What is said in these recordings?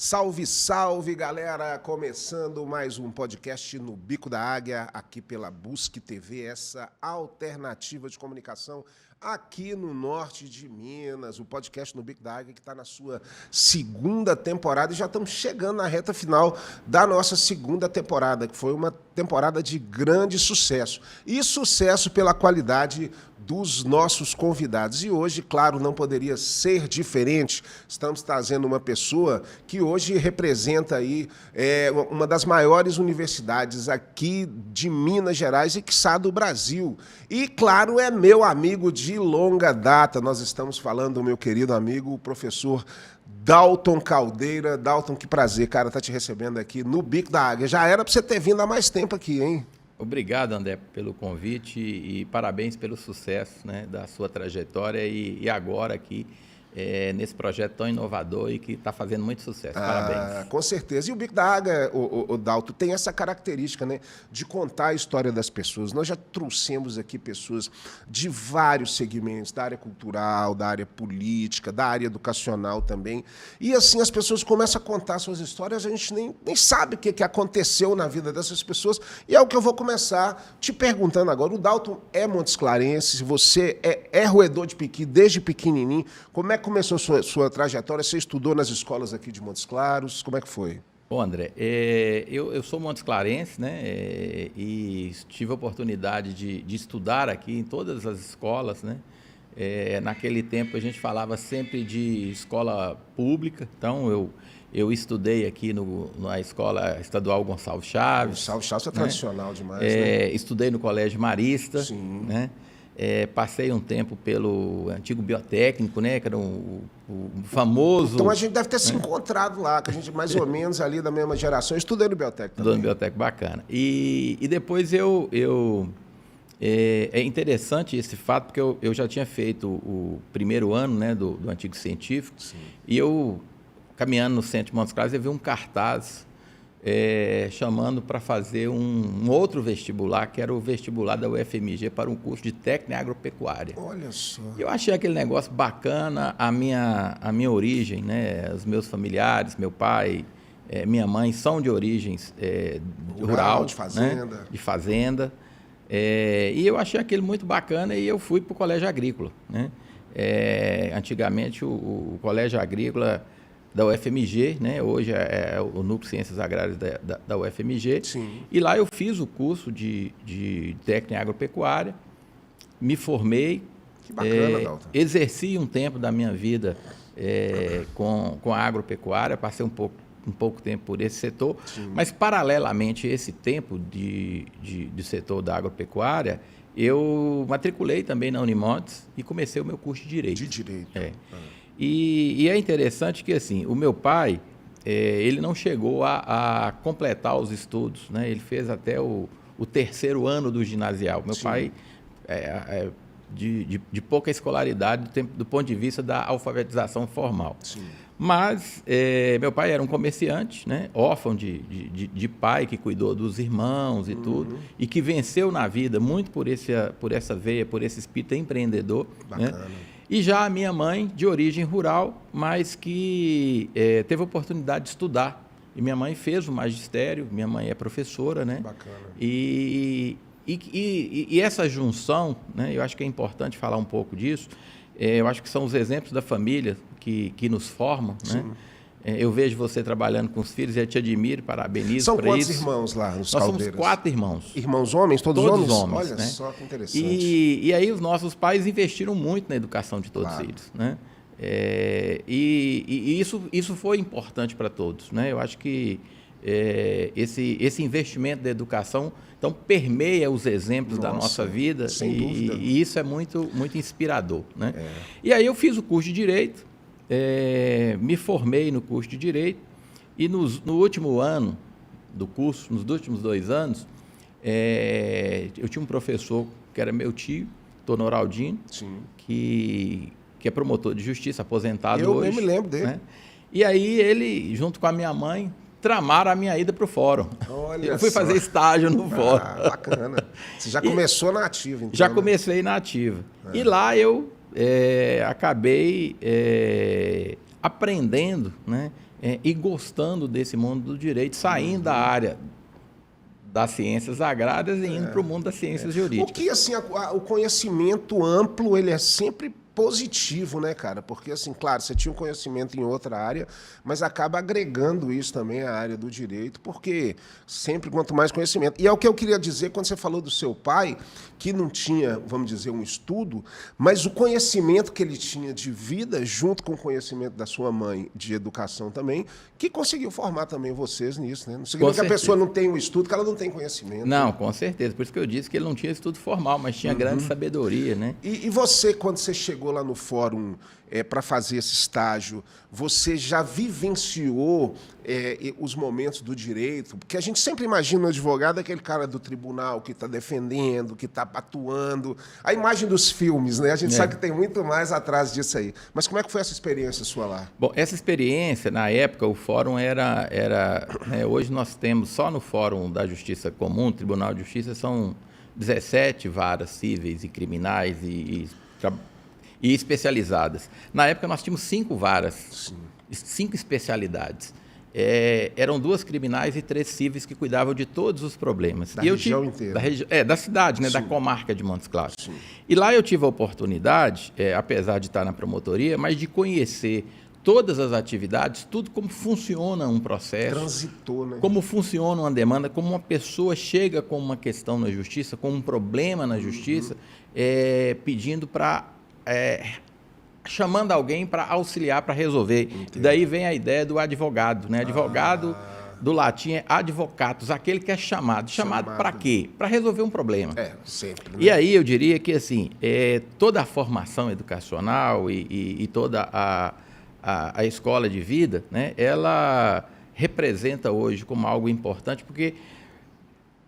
Salve, salve, galera! Começando mais um podcast no Bico da Águia, aqui pela Busque TV, essa alternativa de comunicação aqui no norte de Minas. O podcast no Bico da Águia que está na sua segunda temporada e já estamos chegando na reta final da nossa segunda temporada, que foi uma temporada de grande sucesso. E sucesso pela qualidade dos nossos convidados. E hoje, claro, não poderia ser diferente. Estamos trazendo uma pessoa que hoje representa aí uma das maiores universidades aqui de Minas Gerais e, quiçá, do Brasil. E, claro, é meu amigo de longa data. Nós estamos falando do meu querido amigo, o professor Dalton Caldeira. Dalton, que prazer, cara, tá te recebendo aqui no Bico da Águia. Já era para você ter vindo há mais tempo aqui, hein? Obrigado, André, pelo convite e parabéns pelo sucesso, né, da sua trajetória e agora aqui nesse projeto tão inovador e que está fazendo muito sucesso. Parabéns. Com certeza. E o Bico da Águia, o Dalton, tem essa característica, né, de contar a história das pessoas. Nós já trouxemos aqui pessoas de vários segmentos, da área cultural, da área política, da área educacional também. E assim as pessoas começam a contar suas histórias, a gente nem sabe o que aconteceu na vida dessas pessoas. E é o que eu vou começar te perguntando agora. O Dalton é montes-clarense, você é roedor de piqui desde pequenininho. Como é que começou sua trajetória? Você estudou nas escolas aqui de Montes Claros? Como é que foi? Bom, André, eu sou montes-clarense, né, e tive a oportunidade de estudar aqui em todas as escolas, né. Naquele tempo a gente falava sempre de escola pública, então eu estudei aqui na Escola Estadual Gonçalves Chaves. Gonçalves Chaves é tradicional demais, né? Estudei no Colégio Marista. Sim. Né? Passei um tempo pelo antigo biotécnico, né, que era o famoso... Então a gente deve ter se encontrado lá, que a gente mais ou menos ali da mesma geração. Eu estudei no biotécnico também. Estudei no biotécnico, bacana. E depois é interessante esse fato, porque eu já tinha feito o primeiro ano, né, do antigo científico. Sim. E eu, caminhando no centro de Montes Claros, eu vi um cartaz chamando para fazer um outro vestibular, que era o vestibular da UFMG para um curso de técnica em agropecuária. Olha só. Eu achei aquele negócio bacana, a minha origem, né, os meus familiares, meu pai, minha mãe são de origens rural, de fazenda. Né, de fazenda. E eu achei aquilo muito bacana e eu fui para o Colégio Agrícola. Né? Antigamente o Colégio Agrícola da UFMG, né? Hoje é o Núcleo de Ciências Agrárias da UFMG. Sim. E lá eu fiz o curso de técnica em agropecuária, me formei. Que bacana, Dalton. Exerci um tempo da minha vida com a agropecuária, passei um pouco tempo por esse setor. Sim. Mas paralelamente a esse tempo de setor da agropecuária, eu matriculei também na Unimontes e comecei o meu curso de Direito. De Direito. E é interessante que, assim, o meu pai, ele não chegou a completar os estudos, né? Ele fez até o terceiro ano do ginasial. Meu Sim. pai de pouca escolaridade do ponto de vista da alfabetização formal. Sim. Mas meu pai era um comerciante, né? Órfão de pai, que cuidou dos irmãos e tudo, e que venceu na vida muito por essa veia, por esse espírito empreendedor. Bacana. Né? E já a minha mãe, de origem rural, mas que teve a oportunidade de estudar. E minha mãe fez o magistério, minha mãe é professora, né? Bacana. E essa junção, né? Eu acho que é importante falar um pouco disso. Eu acho que são os exemplos da família que nos formam, né? Eu vejo você trabalhando com os filhos e eu te admiro, parabenizo. São quantos irmãos lá nos Caldeiras? Nós somos 4 irmãos. Irmãos homens? Todos homens? Olha, né? Só que interessante. E aí os nossos pais investiram muito na educação de todos Claro. eles, né? E isso foi importante para todos, né? Eu acho que esse investimento da educação então permeia os exemplos da nossa vida sem dúvida. E isso é muito, muito inspirador, né? E aí eu fiz o curso de Direito, me formei no curso de Direito e no último ano do curso, nos últimos 2 anos, eu tinha um professor que era meu tio, Dr. Noraldino, Sim. que é promotor de justiça, aposentado hoje. Eu me lembro dele. Né? E aí ele, junto com a minha mãe, tramaram a minha ida para o fórum. Olha eu fui fazer estágio no fórum. Bacana. Você já começou na ativa, então? Já comecei na ativa. E lá eu acabei aprendendo, né, e gostando desse mundo do direito, saindo da área das ciências agrárias e indo para o mundo das ciências jurídicas. O que, assim, o conhecimento amplo, ele é sempre positivo, né, cara? Porque, assim, claro, você tinha um conhecimento em outra área, mas acaba agregando isso também à área do direito, porque sempre quanto mais conhecimento. E é o que eu queria dizer quando você falou do seu pai, que não tinha, vamos dizer, um estudo, mas o conhecimento que ele tinha de vida, junto com o conhecimento da sua mãe de educação também, que conseguiu formar também vocês nisso, né? Não significa que a pessoa não tem um estudo, que ela não tem conhecimento. Não, né? Com certeza. Por isso que eu disse que ele não tinha estudo formal, mas tinha grande sabedoria, né? E você, quando você chegou lá no fórum para fazer esse estágio, você já vivenciou os momentos do direito? Porque a gente sempre imagina o advogado aquele cara do tribunal que está defendendo, que está atuando. A imagem dos filmes, né? A gente sabe que tem muito mais atrás disso aí. Mas como é que foi essa experiência sua lá? Bom, essa experiência, na época, o fórum era hoje nós temos, só no Fórum da Justiça Comum, Tribunal de Justiça, são 17 varas cíveis e criminais e especializadas. Na época, nós tínhamos 5 varas, 5 especialidades. Eram 2 criminais e 3 cíveis que cuidavam de todos os problemas. Da região inteira. Da cidade, né, da comarca de Montes Claros. Sim. E lá eu tive a oportunidade, apesar de estar na promotoria, mas de conhecer todas as atividades, tudo como funciona um processo. Transitou, né? Como funciona uma demanda, como uma pessoa chega com uma questão na justiça, com um problema na justiça, pedindo para... chamando alguém para auxiliar, para resolver. Entendi. Daí vem a ideia do advogado, né? Advogado, do latim, é advocatus, aquele que é chamado. Chamado para quê? Para resolver um problema. Sempre. Né? E aí eu diria que, assim, toda a formação educacional e toda a escola de vida, né? Ela representa hoje como algo importante, porque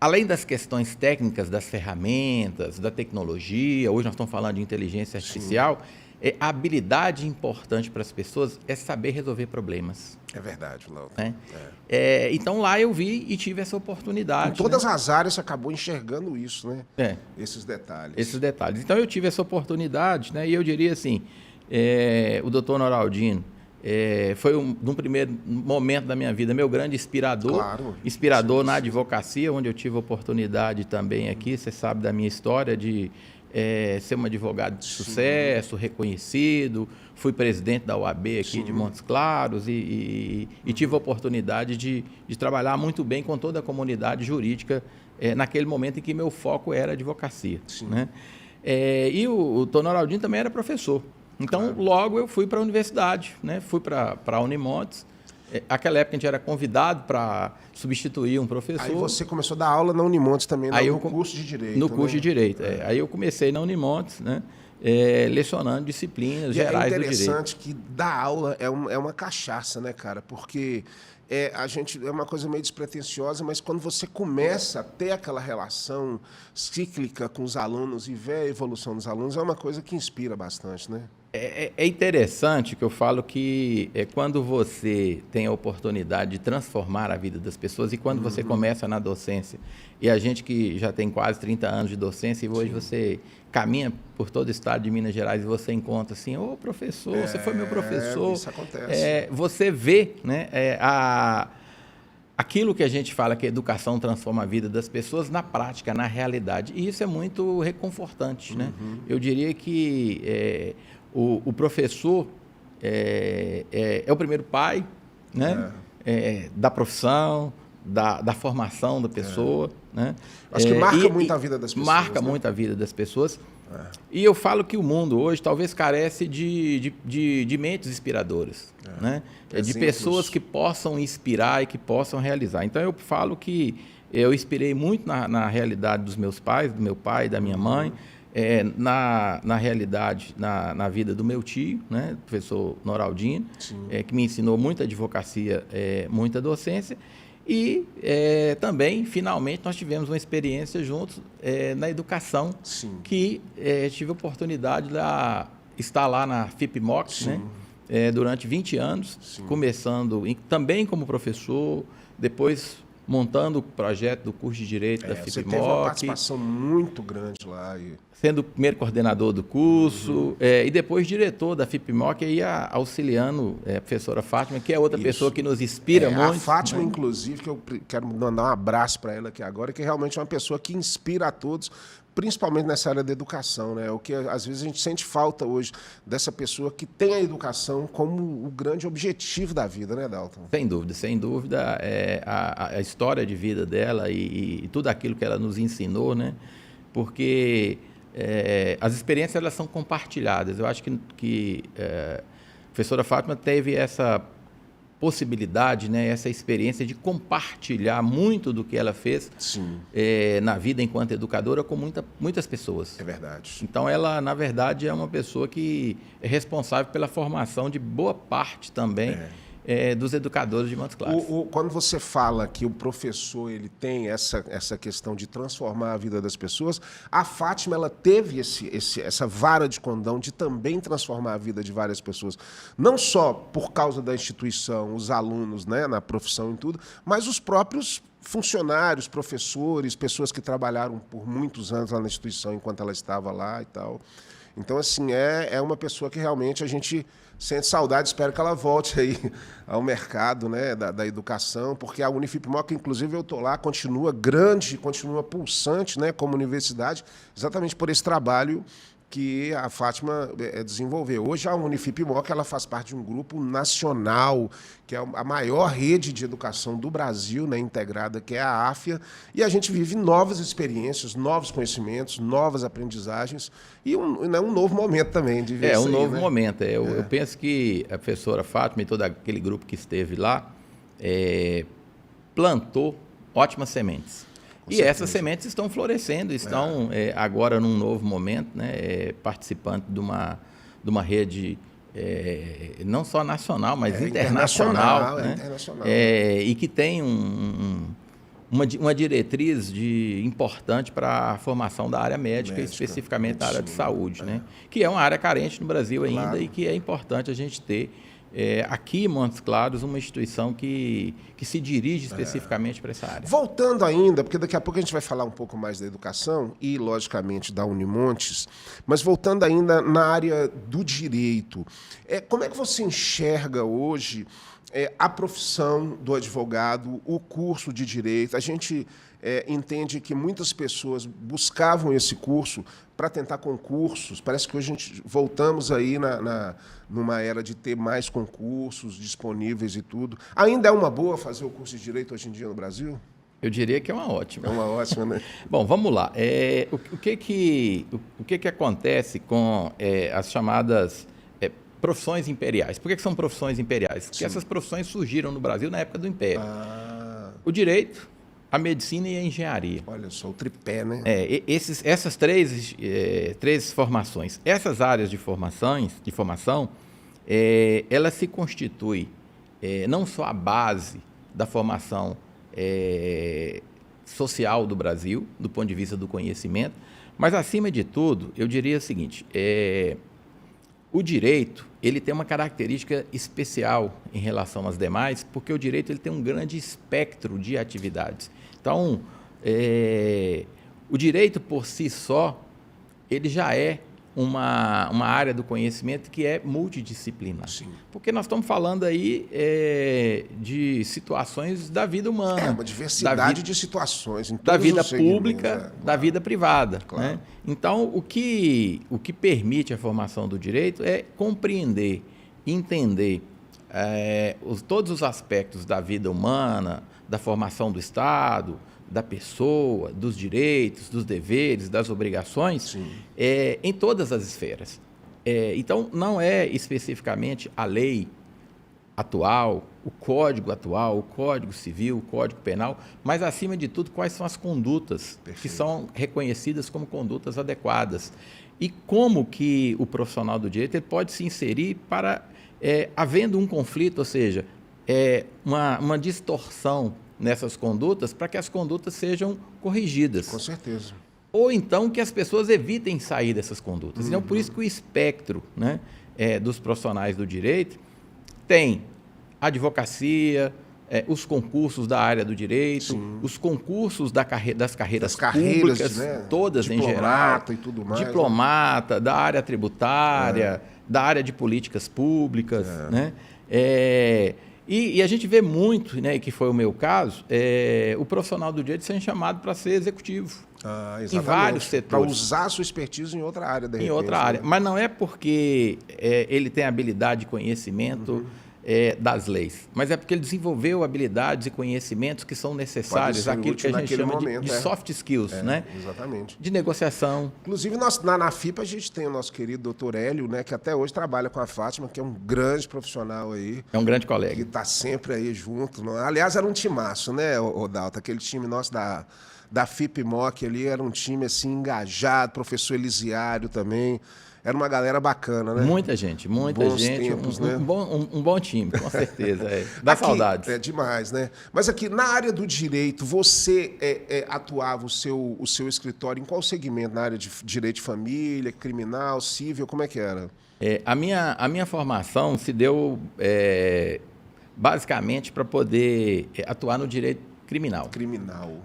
além das questões técnicas, das ferramentas, da tecnologia, hoje nós estamos falando de inteligência artificial, a habilidade importante para as pessoas é saber resolver problemas. É verdade, Laudo. Então lá eu vi e tive essa oportunidade. Em todas as áreas você acabou enxergando isso, né? Esses detalhes. Esses detalhes. Então eu tive essa oportunidade, né? E eu diria assim, o doutor Noraldino foi num primeiro momento da minha vida, meu grande inspirador. Claro. Inspirador na advocacia, onde eu tive a oportunidade também aqui, você sabe da minha história de ser um advogado de sucesso, reconhecido. Fui presidente da OAB aqui de Montes Claros e tive a oportunidade de trabalhar muito bem com toda a comunidade jurídica naquele momento em que meu foco era a advocacia. Né? E o Dr. Noraldino também era professor. Então, logo eu fui para a universidade, né? Fui para a Unimontes. Naquela época a gente era convidado para substituir um professor. Aí você começou a dar aula na Unimontes também, no curso de Direito. No curso de Direito. Aí eu comecei na Unimontes, né? Lecionando disciplinas gerais do direito. É interessante que dar aula é uma cachaça, né, cara? Porque a gente é uma coisa meio despretensiosa, mas quando você começa a ter aquela relação cíclica com os alunos e ver a evolução dos alunos, é uma coisa que inspira bastante, né? É interessante que eu falo que quando você tem a oportunidade de transformar a vida das pessoas e quando você começa na docência, e a gente que já tem quase 30 anos de docência e hoje você caminha por todo o estado de Minas Gerais e você encontra assim, ô professor, você foi meu professor. Isso acontece. Você vê, né, aquilo que a gente fala que a educação transforma a vida das pessoas na prática, na realidade. E isso é muito reconfortante. Né? Eu diria que o professor é o primeiro pai, né? Da profissão, da formação da pessoa. Né? Acho que marca muito a vida das pessoas. Marca muito a vida das pessoas. E eu falo que o mundo hoje talvez carece de mentes inspiradoras, né? De pessoas que possam inspirar e que possam realizar. Então eu falo que eu inspirei muito na realidade dos meus pais, do meu pai, da minha mãe, na realidade, na vida do meu tio, né? Professor Noraldino, que me ensinou muita advocacia, muita docência. E também, finalmente, nós tivemos uma experiência juntos na educação, que tive a oportunidade de estar lá na FIPMOX, né? Durante 20 anos, começando também como professor, depois montando o projeto do curso de Direito da Você teve uma FIPMOC, participação muito grande lá. sendo o primeiro coordenador do curso, e depois diretor da FIPMOC, e auxiliando a professora Fátima, que é outra pessoa que nos inspira muito. A Fátima, inclusive, que eu quero mandar um abraço para ela aqui agora, que realmente é uma pessoa que inspira a todos, principalmente nessa área da educação, né? O que às vezes a gente sente falta hoje dessa pessoa que tem a educação como o grande objetivo da vida, né, Dalton? Sem dúvida, sem dúvida. A história de vida dela e tudo aquilo que ela nos ensinou, né? Porque as experiências elas são compartilhadas. Eu acho que a professora Fátima teve essa possibilidade, né, essa experiência de compartilhar muito do que ela fez na vida enquanto educadora com muitas pessoas. É verdade. Então, ela, na verdade, é uma pessoa que é responsável pela formação de boa parte também dos educadores de Montes Claros. Quando você fala que o professor ele tem essa questão de transformar a vida das pessoas, a Fátima ela teve essa vara de condão de também transformar a vida de várias pessoas. Não só por causa da instituição, os alunos, né, na profissão e tudo, mas os próprios funcionários, professores, pessoas que trabalharam por muitos anos lá na instituição enquanto ela estava lá e tal. Então, assim, é uma pessoa que realmente a gente sente saudade, espero que ela volte aí ao mercado, né, da educação, porque a Unifipmoc, inclusive, eu estou lá, continua grande, continua pulsante, né, como universidade, exatamente por esse trabalho que a Fátima desenvolveu. Hoje a Unifipmoc ela faz parte de um grupo nacional, que é a maior rede de educação do Brasil, né, integrada, que é a AFIA, e a gente vive novas experiências, novos conhecimentos, novas aprendizagens e um novo momento também de ver isso um aí, novo né? momento. Eu penso que a professora Fátima e todo aquele grupo que esteve lá plantou ótimas sementes. E essas sementes estão florescendo, estão agora num novo momento, né, participando de uma rede não só nacional, mas internacional, né? Internacional. E que tem uma diretriz importante para a formação da área médica, especificamente da área de saúde, né? Que é uma área carente no Brasil ainda e que é importante a gente ter aqui em Montes Claros uma instituição que se dirige especificamente para essa área. Voltando ainda, porque daqui a pouco a gente vai falar um pouco mais da educação e, logicamente, da Unimontes, mas voltando ainda na área do direito, como é que você enxerga hoje a profissão do advogado, o curso de direito? A gente entende que muitas pessoas buscavam esse curso para tentar concursos. Parece que hoje a gente voltamos aí numa era de ter mais concursos disponíveis e tudo. Ainda é uma boa fazer o curso de Direito hoje em dia no Brasil? Eu diria que é uma ótima. É uma ótima, né? Bom, vamos lá. O que acontece com as chamadas profissões imperiais? Por que são profissões imperiais? Porque essas profissões surgiram no Brasil na época do Império. O direito, a medicina e a engenharia. Olha só, o tripé, né? Essas três formações. Essas áreas de formação, elas se constituem não só a base da formação social do Brasil, do ponto de vista do conhecimento, mas, acima de tudo, eu diria o seguinte, o direito ele tem uma característica especial em relação às demais, porque o direito ele tem um grande espectro de atividades. Então, o direito por si só, ele já é uma área do conhecimento que é multidisciplinar. Sim. Porque nós estamos falando aí de situações da vida humana. Uma diversidade de situações. Em da vida todos os pública, da vida privada. Claro. Né? Então, o que permite a formação do direito é compreender, entender todos os aspectos da vida humana, da formação do Estado, da pessoa, dos direitos, dos deveres, das obrigações, em todas as esferas. Então, não é especificamente a lei atual, o Código Civil, o Código Penal, mas, acima de tudo, quais são as condutas que são reconhecidas como condutas adequadas. E como que o profissional do direito ele pode se inserir para, havendo um conflito, ou seja, uma distorção nessas condutas, para que as condutas sejam corrigidas. Com certeza. Ou então que as pessoas evitem sair dessas condutas. Então, por isso que o espectro, né, dos profissionais do direito tem advocacia, os concursos da área do direito, os concursos das carreiras públicas, né? todas em geral. Diplomata e tudo mais. Diplomata, da área tributária, da área de políticas públicas, né? E a gente vê muito, né, que foi o meu caso, o profissional do direito sendo chamado para ser executivo. Em vários setores. Para usar a sua expertise em outra área, de repente. Em outra área. Né? Mas não é porque ele tem habilidade e conhecimento das leis, mas é porque ele desenvolveu habilidades e conhecimentos que são necessários, aquilo que a gente chama de soft skills, né? Exatamente. De negociação. Inclusive, na FIPA, a gente tem o nosso querido doutor Hélio, né, que até hoje trabalha com a Fátima, que é um grande profissional aí. É um grande colega. Que está sempre aí junto. Não? Aliás, era um timaço, né, Dalton? Aquele time nosso da FIP-MOC ali, era um time assim, engajado, professor Elisiário também. Era uma galera bacana, né? Muita gente. Bons tempos, né? Um bom time, com certeza. Dá saudades. É demais, né? Mas aqui, na área do direito, você atuava o seu escritório em qual segmento? Na área de direito de família, criminal, civil, como é que era? A minha formação se deu basicamente para poder atuar no direito criminal.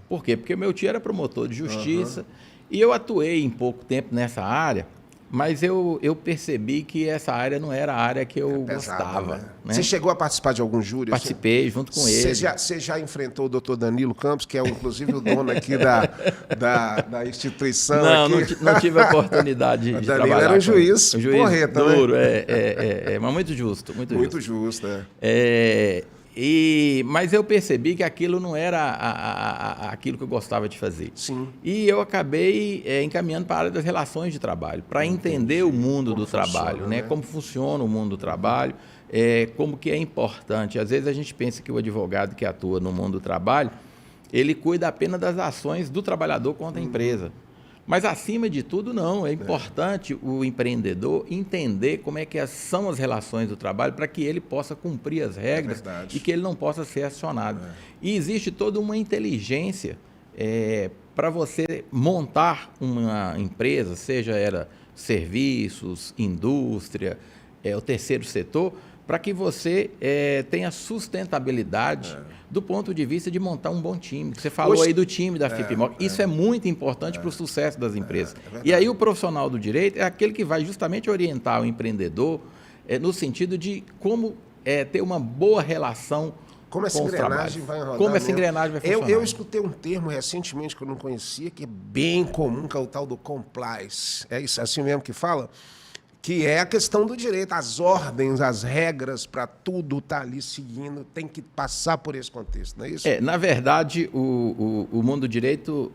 Por quê? Porque meu tio era promotor de justiça e eu atuei em pouco tempo nessa área, mas eu percebi que essa área não era a área que eu gostava. Né? Você chegou a participar de algum júri? Participei junto com ele. Você já enfrentou o doutor Danilo Campos, que é inclusive o dono aqui da instituição? Não tive a oportunidade de trabalhar. Danilo era um juiz porreta, duro, né? Mas muito justo. Muito justo, Mas eu percebi que aquilo não era aquilo que eu gostava de fazer. Sim. E eu acabei encaminhando para a área das relações de trabalho, para entender o mundo do trabalho, né? Como funciona o mundo do trabalho, como que é importante. Às vezes a gente pensa que o advogado que atua no mundo do trabalho, ele cuida apenas das ações do trabalhador contra a empresa. Mas, acima de tudo, não. É importante o empreendedor entender como é que são as relações do trabalho para que ele possa cumprir as regras e que ele não possa ser acionado. E existe toda uma inteligência para você montar uma empresa, seja serviços, indústria, o terceiro setor, para que você tenha sustentabilidade do ponto de vista de montar um bom time. Você falou aí do time da FIP-MOC. Isso é muito importante para o sucesso das empresas. E aí o profissional do direito é aquele que vai justamente orientar o empreendedor no sentido de como ter uma boa relação como essa engrenagem vai rodar. Como essa engrenagem vai funcionar. Eu escutei um termo recentemente que eu não conhecia, que é bem comum, que é o tal do compliance. É isso, assim mesmo que fala? Que é a questão do direito, as ordens, as regras para tudo estar ali seguindo, tem que passar por esse contexto, não é isso? Na verdade, o mundo do direito,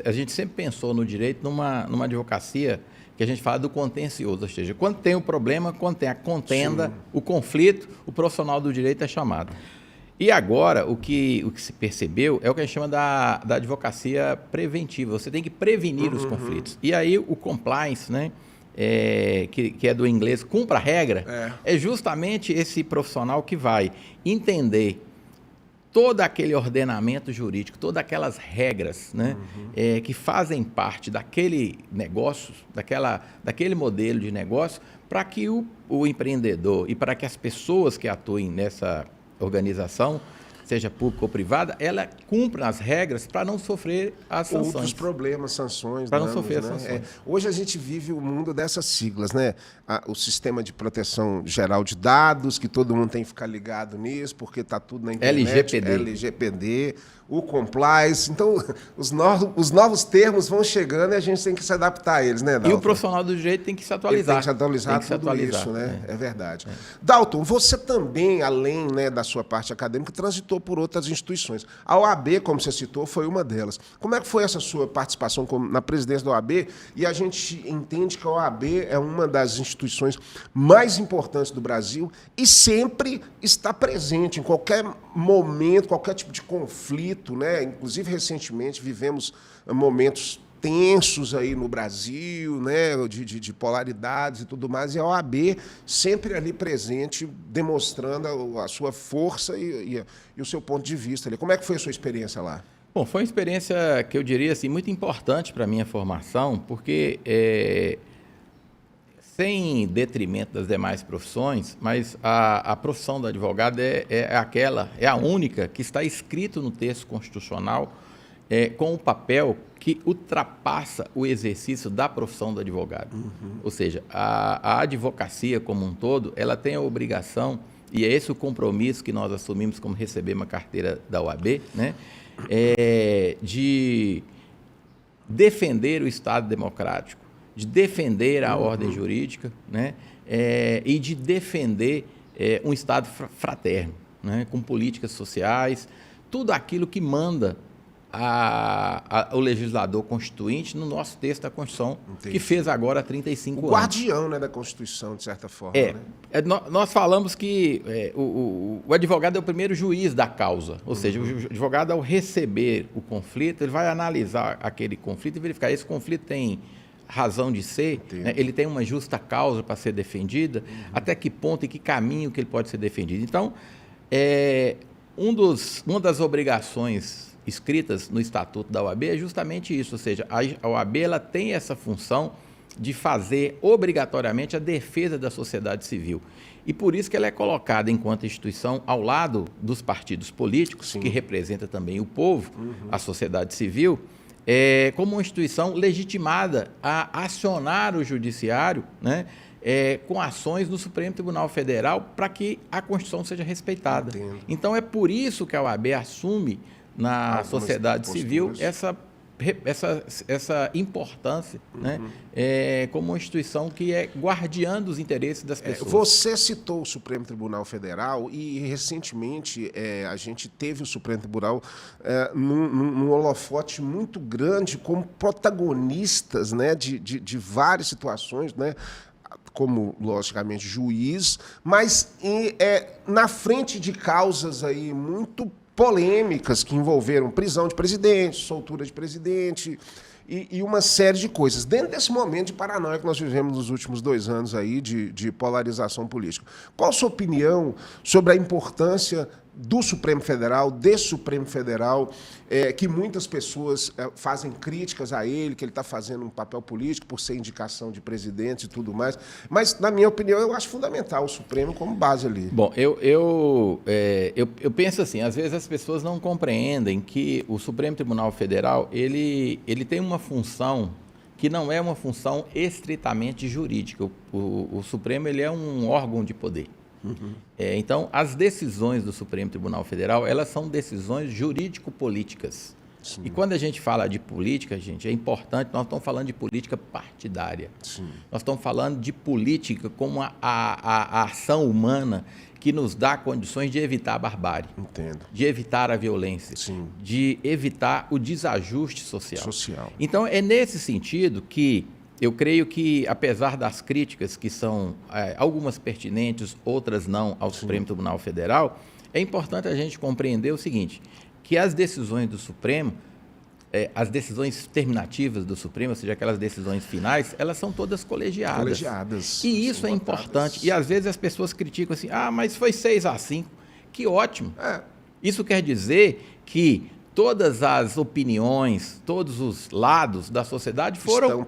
a gente sempre pensou no direito numa advocacia que a gente fala do contencioso, ou seja, quando tem o problema, quando tem a contenda, o conflito, o profissional do direito é chamado. E agora, o que se percebeu é o que a gente chama da advocacia preventiva, você tem que prevenir os conflitos. E aí o compliance, né? Que é do inglês, cumpra a regra, é justamente esse profissional que vai entender todo aquele ordenamento jurídico, todas aquelas regras, né, que fazem parte daquele negócio, daquele modelo de negócio, para que o empreendedor e para que as pessoas que atuem nessa organização, seja pública ou privada, ela cumpra as regras para não sofrer as sanções. Outros problemas, sanções. Para não sofrer as sanções. Hoje a gente vive o mundo dessas siglas, né? O sistema de proteção geral de dados, que todo mundo tem que ficar ligado nisso, porque está tudo na internet. LGPD, o compliance. Então, os novos termos vão chegando e a gente tem que se adaptar a eles, né, Dalton? E o profissional do direito tem que se atualizar. Ele tem que se atualizar isso, né? É verdade. Dalton, você também, além, né, da sua parte acadêmica, transitou por outras instituições. A OAB, como você citou, foi uma delas. Como é que foi essa sua participação na presidência da OAB? E a gente entende que a OAB é uma das instituições mais importantes do Brasil e sempre está presente em qualquer momento, qualquer tipo de conflito, né? Inclusive, recentemente, vivemos momentos tensos aí no Brasil, né, de polaridades e tudo mais, e a OAB sempre ali presente, demonstrando a sua força e o seu ponto de vista ali. Como é que foi a sua experiência lá? Bom, foi uma experiência que eu diria assim, muito importante para a minha formação, porque sem detrimento das demais profissões, mas a profissão do advogado é a única que está escrito no texto constitucional com um papel que ultrapassa o exercício da profissão do advogado. Ou seja, a advocacia como um todo, ela tem a obrigação, e é esse o compromisso que nós assumimos como receber uma carteira da OAB, né, de defender o Estado democrático, de defender a ordem jurídica, né, e de defender um Estado fraterno, né, com políticas sociais, tudo aquilo que manda o legislador constituinte no nosso texto da Constituição, Entendi. Que fez agora 35 anos. O guardião, né, da Constituição, de certa forma. Né? Nós falamos que o advogado é o primeiro juiz da causa, ou seja, o advogado, ao receber o conflito, ele vai analisar aquele conflito e verificar esse conflito tem razão de ser, né? Ele tem uma justa causa para ser defendida, até que ponto e que caminho que ele pode ser defendido. Então, uma das obrigações escritas no Estatuto da OAB é justamente isso, ou seja, a OAB ela tem essa função de fazer obrigatoriamente a defesa da sociedade civil. E por isso que ela é colocada enquanto instituição ao lado dos partidos políticos, Sim. que representa também o povo, a sociedade civil, como uma instituição legitimada a acionar o judiciário, né, com ações no Supremo Tribunal Federal para que a Constituição seja respeitada. Entendo. Então, é por isso que a OAB assume na sociedade civil essa importância, né, como uma instituição que é guardiã dos interesses das pessoas. Você citou o Supremo Tribunal Federal e, recentemente, a gente teve o Supremo Tribunal num holofote muito grande como protagonistas, né, de várias situações, né, como, logicamente, juiz, mas na frente de causas aí muito polêmicas que envolveram prisão de presidente, soltura de presidente e uma série de coisas. Dentro desse momento de paranoia que nós vivemos nos últimos 2 anos aí de polarização política, qual a sua opinião sobre a importância do Supremo Federal, desse Supremo Federal, que muitas pessoas fazem críticas a ele, que ele está fazendo um papel político por ser indicação de presidente e tudo mais, mas, na minha opinião, eu acho fundamental o Supremo como base ali. Bom, eu penso assim, às vezes as pessoas não compreendem que o Supremo Tribunal Federal, ele tem uma função que não é uma função estritamente jurídica. O Supremo ele é um órgão de poder. Então, as decisões do Supremo Tribunal Federal, elas são decisões jurídico-políticas. Sim. E quando a gente fala de política, gente, é importante, nós estamos falando de política partidária. Sim. Nós estamos falando de política como a ação humana que nos dá condições de evitar a barbárie, Entendo. De evitar a violência, Sim. de evitar o desajuste social. Então, é nesse sentido que eu creio que, apesar das críticas, que são algumas pertinentes, outras não, ao Sim. Supremo Tribunal Federal, é importante a gente compreender o seguinte, que as decisões do Supremo, as decisões terminativas do Supremo, ou seja, aquelas decisões finais, elas são todas colegiadas. E isso é importante. E, às vezes, as pessoas criticam assim, mas foi 6-5. Que ótimo. Isso quer dizer que todas as opiniões, todos os lados da sociedade foram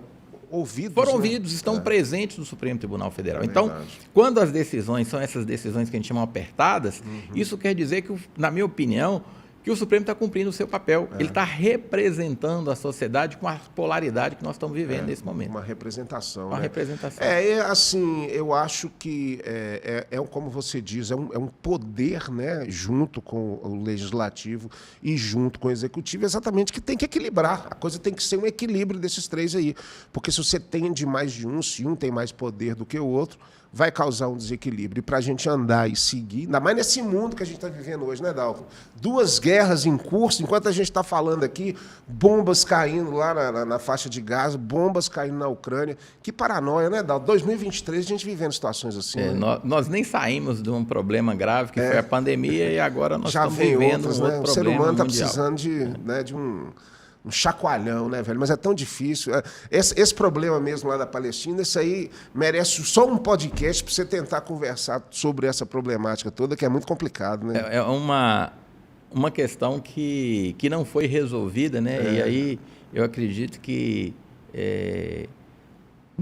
ouvidos, estão presentes no Supremo Tribunal Federal. Então, quando as decisões são essas decisões que a gente chama apertadas, isso quer dizer que, na minha opinião, que o Supremo está cumprindo o seu papel. Ele está representando a sociedade com a polaridade que nós estamos vivendo nesse momento. Uma representação. Uma representação. Assim, eu acho que, como você diz, é um poder, né, junto com o legislativo e junto com o executivo, exatamente, que tem que equilibrar. A coisa tem que ser um equilíbrio desses três aí. Porque se você tem de mais de um, se um tem mais poder do que o outro, vai causar um desequilíbrio. E para a gente andar e seguir, ainda mais nesse mundo que a gente está vivendo hoje, né, Dalton? 2 guerras em curso, enquanto a gente está falando aqui, bombas caindo lá na faixa de Gaza, bombas caindo na Ucrânia. Que paranoia, né, Dalton? 2023 a gente vivendo situações assim. Né? Nós nem saímos de um problema grave, que foi a pandemia, e agora nós estamos vivendo outras, um outro problema. O ser humano está mundial. Precisando de um chacoalhão, né, velho? Mas é tão difícil. Esse problema mesmo lá da Palestina, isso aí merece só um podcast para você tentar conversar sobre essa problemática toda, que é muito complicado, né? É uma questão que não foi resolvida, né? E aí eu acredito que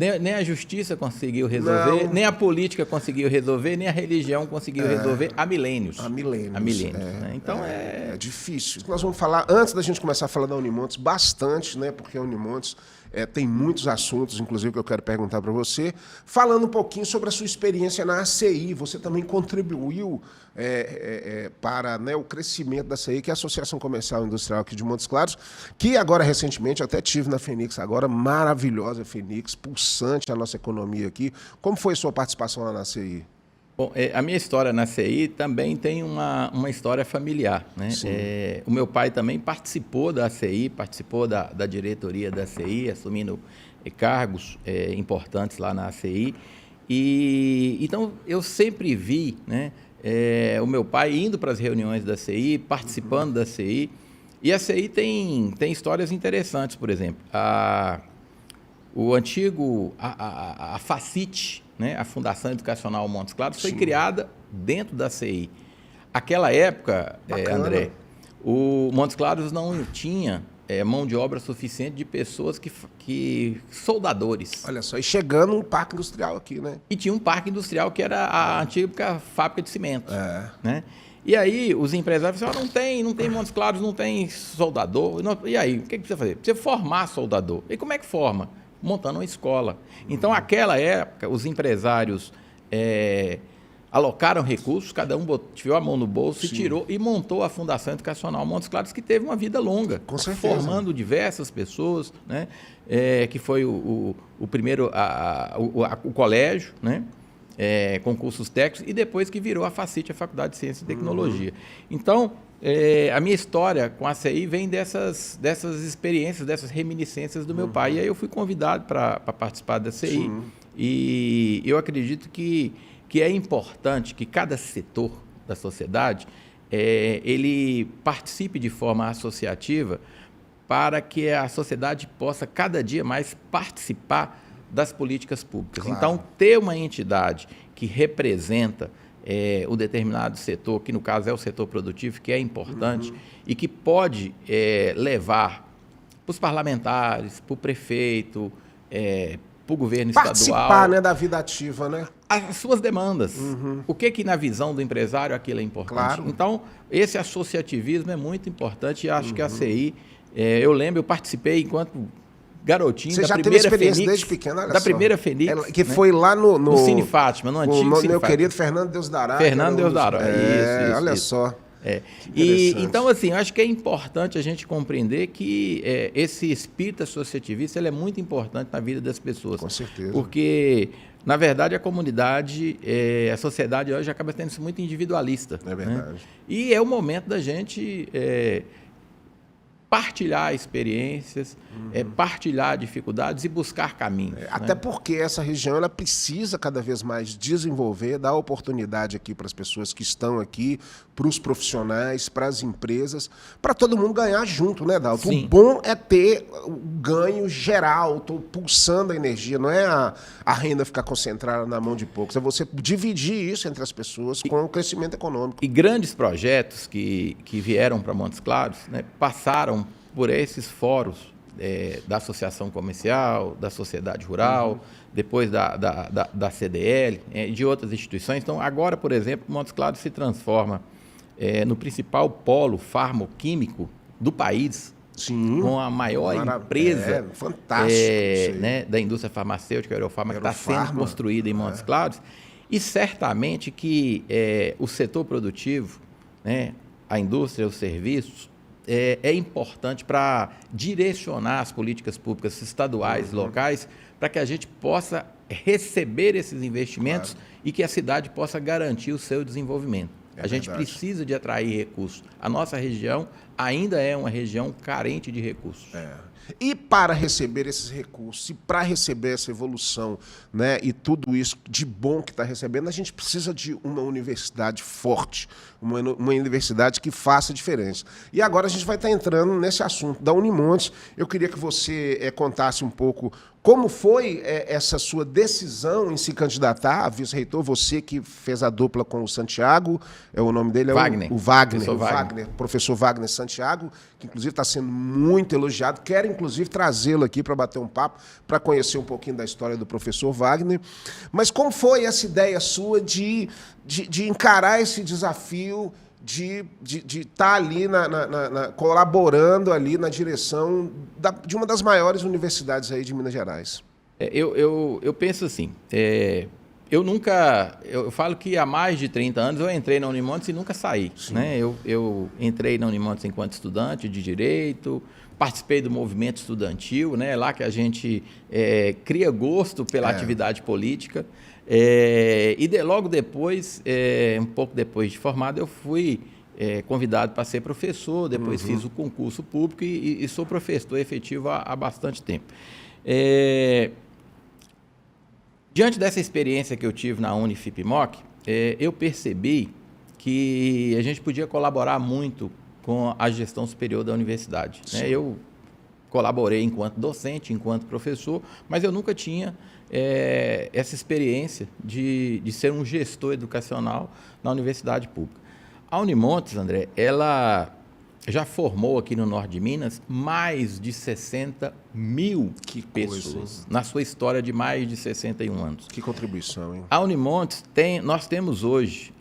Nem a justiça conseguiu resolver, nem a política conseguiu resolver, nem a religião conseguiu resolver há milênios. Há milênios. Né? Então é difícil. Nós vamos falar, antes da gente começar a falar da Unimontes, bastante, né? Porque a Unimontes tem muitos assuntos, inclusive, que eu quero perguntar para você. Falando um pouquinho sobre a sua experiência na ACI, você também contribuiu para, né, o crescimento da ACI, que é a Associação Comercial e Industrial aqui de Montes Claros, que agora, recentemente, eu até tive na Fenix agora, maravilhosa Fenix, pulsante a nossa economia aqui. Como foi a sua participação lá na ACI? Bom, a minha história na CI também tem uma história familiar, né? O meu pai também participou da CI, participou da diretoria da CI, assumindo cargos importantes lá na CI. Então, eu sempre vi, né, o meu pai indo para as reuniões da CI, participando da CI. E a CI tem histórias interessantes, por exemplo. A FACIT, né, a Fundação Educacional Montes Claros, foi criada dentro da CI. Aquela época, André, o Montes Claros não tinha mão de obra suficiente de pessoas soldadores. Olha só, e chegando um parque industrial aqui, né? E tinha um parque industrial que era a antiga fábrica de cimento. Né? E aí os empresários falaram, não tem Montes Claros, não tem soldador. E aí, o que precisa fazer? Precisa formar soldador. E como é que forma? Montando uma escola. Então, naquela época, os empresários alocaram recursos, cada um tirou a mão no bolso e tirou e montou a Fundação Educacional Montes Claros, que teve uma vida longa, com certeza, formando diversas pessoas, né? Que foi o primeiro, o colégio, né? Com cursos técnicos, e depois que virou a FACIT, a Faculdade de Ciência e Tecnologia. Então, a minha história com a CI vem dessas experiências, dessas reminiscências do meu pai. E aí eu fui convidado para participar da CI. E eu acredito que é importante que cada setor da sociedade ele participe de forma associativa para que a sociedade possa cada dia mais participar das políticas públicas. Claro. Então, ter uma entidade que representa o determinado setor, que no caso é o setor produtivo, que é importante, e que pode levar para os parlamentares, para o prefeito, para o governo estadual... Participar, né, da vida ativa, né? As suas demandas. O que na visão do empresário aquilo é importante. Claro. Então, esse associativismo é muito importante e acho que a CI... eu participei enquanto... garotinho. Você da já primeira teve experiência Fenix, desde pequeno, olha da só. primeira Fenix. Que foi lá no Cine Fátima, no antigo Cine meu Fátima. querido Fernando Deus Dará. Fernando Deus Dará, isso. Olha só. E então, assim, eu acho que é importante a gente compreender que esse espírito associativista ele é muito importante na vida das pessoas. Com certeza. Porque, na verdade, a comunidade, a sociedade hoje acaba sendo muito individualista. É verdade. Né? E é o momento da gente... partilhar experiências, partilhar dificuldades e buscar caminhos. Até porque essa região ela precisa cada vez mais desenvolver, dar oportunidade aqui para as pessoas que estão aqui, para os profissionais, para as empresas, para todo mundo ganhar junto, né, Dalton? Sim. O bom é ter o ganho geral, pulsando a energia, não é a renda ficar concentrada na mão de poucos, é você dividir isso entre as pessoas com o crescimento econômico. E grandes projetos que vieram para Montes Claros, né, passaram por esses fóruns da Associação Comercial, da Sociedade Rural, depois da CDL, de outras instituições. Então, agora, por exemplo, Montes Claros se transforma no principal polo farmoquímico do país. Sim. Com a maior empresa fantástico, da indústria farmacêutica, a Eurofarma, que está sendo construída em Montes Claros. E certamente que o setor produtivo, né, a indústria, os serviços, é importante para direcionar as políticas públicas estaduais, locais, para que a gente possa receber esses investimentos e que a cidade possa garantir o seu desenvolvimento. A gente precisa de atrair recursos. A nossa região ainda é uma região carente de recursos. E para receber esses recursos, e para receber essa evolução, né, e tudo isso de bom que está recebendo, a gente precisa de uma universidade forte, uma universidade que faça diferença. E agora a gente vai estar entrando nesse assunto da Unimontes. Eu queria que você contasse um pouco como foi essa sua decisão em se candidatar a vice-reitor, você que fez a dupla com o Santiago, o nome dele é Wagner. o Wagner, professor Wagner Santiago, que inclusive está sendo muito elogiado. Quero inclusive, trazê-lo aqui para bater um papo, para conhecer um pouquinho da história do professor Wagner. Mas como foi essa ideia sua de encarar esse desafio de estar ali colaborando ali na direção de uma das maiores universidades aí de Minas Gerais? Eu penso assim, eu falo que há mais de 30 anos eu entrei na Unimontes e nunca saí. Né? Eu entrei na Unimontes enquanto estudante de Direito, participei do movimento estudantil, né? Lá que a gente cria gosto pela atividade política. Logo depois, um pouco depois de formado, eu fui convidado para ser professor, depois fiz o concurso público e sou professor efetivo há bastante tempo. Diante dessa experiência que eu tive na Unifipmoc, eu percebi que a gente podia colaborar muito com a gestão superior da universidade. Né? Eu colaborei enquanto docente, enquanto professor, mas eu nunca tinha essa experiência de ser um gestor educacional na universidade pública. A Unimontes, André, ela já formou aqui no norte de Minas mais de 60 mil pessoas na sua história de mais de 61 anos. Que contribuição, hein? A Unimontes nós temos hoje,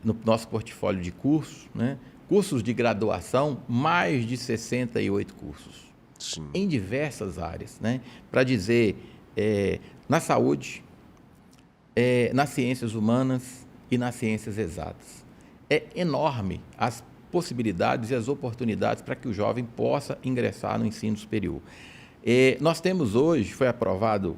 no nosso portfólio de cursos, né, cursos de graduação, mais de 68 cursos. Sim. Em diversas áreas, né? Para dizer, na saúde, nas ciências humanas e nas ciências exatas. É enorme as possibilidades e as oportunidades para que o jovem possa ingressar no ensino superior. Nós temos hoje, foi aprovado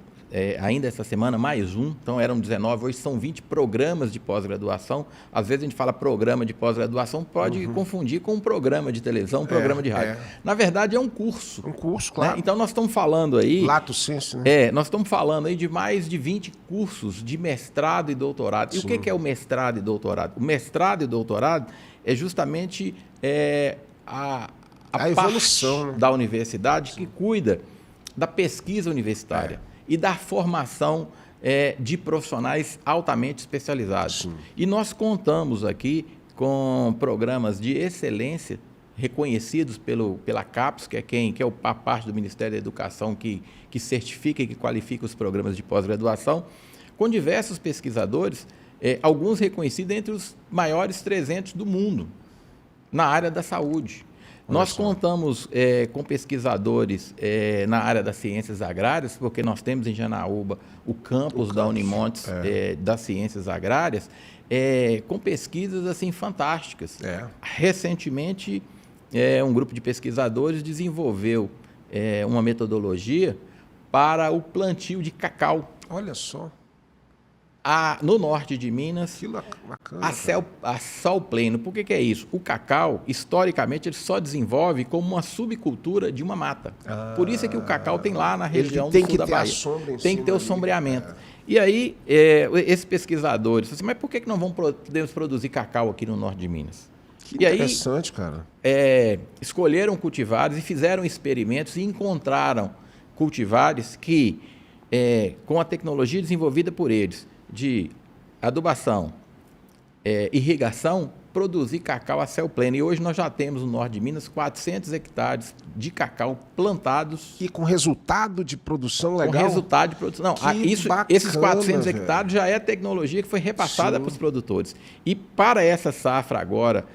ainda essa semana, mais um, então eram 19, hoje são 20 programas de pós-graduação. Às vezes a gente fala programa de pós-graduação, pode confundir com um programa de televisão, um programa de rádio. Na verdade, é um curso. Um curso, claro. Né? Então, nós estamos falando aí... Lato sensu, né? Nós estamos falando aí de mais de 20 cursos de mestrado e doutorado. E o que é o mestrado e doutorado? O mestrado e doutorado é justamente a evolução, parte da universidade que cuida da pesquisa universitária e da formação de profissionais altamente especializados. Sim. E nós contamos aqui com programas de excelência reconhecidos pela CAPES, que é a parte do Ministério da Educação que certifica e que qualifica os programas de pós-graduação, com diversos pesquisadores, alguns reconhecidos entre os maiores 300 do mundo, na área da saúde. Nós contamos com pesquisadores na área das ciências agrárias, porque nós temos em Janaúba o campus da Unimontes das ciências agrárias, com pesquisas assim fantásticas. Recentemente, um grupo de pesquisadores desenvolveu uma metodologia para o plantio de cacau. Olha só. No norte de Minas, que bacana, a sol pleno. Por que é isso? O cacau, historicamente, ele só desenvolve como uma subcultura de uma mata. Por isso é que o cacau tem lá na região do sul da Bahia. Tem que ter o sombreamento. E aí, esses pesquisadores, assim, mas por que não podemos produzir cacau aqui no norte de Minas? Que interessante, cara. Escolheram cultivares e fizeram experimentos e encontraram cultivares que, com a tecnologia desenvolvida por eles, de adubação, irrigação, produzir cacau a céu pleno. E hoje nós já temos no norte de Minas 400 hectares de cacau plantados. E com resultado de produção legal? Com resultado de produção. Não, esses 400 hectares já é tecnologia que foi repassada para os produtores. E para essa safra agora,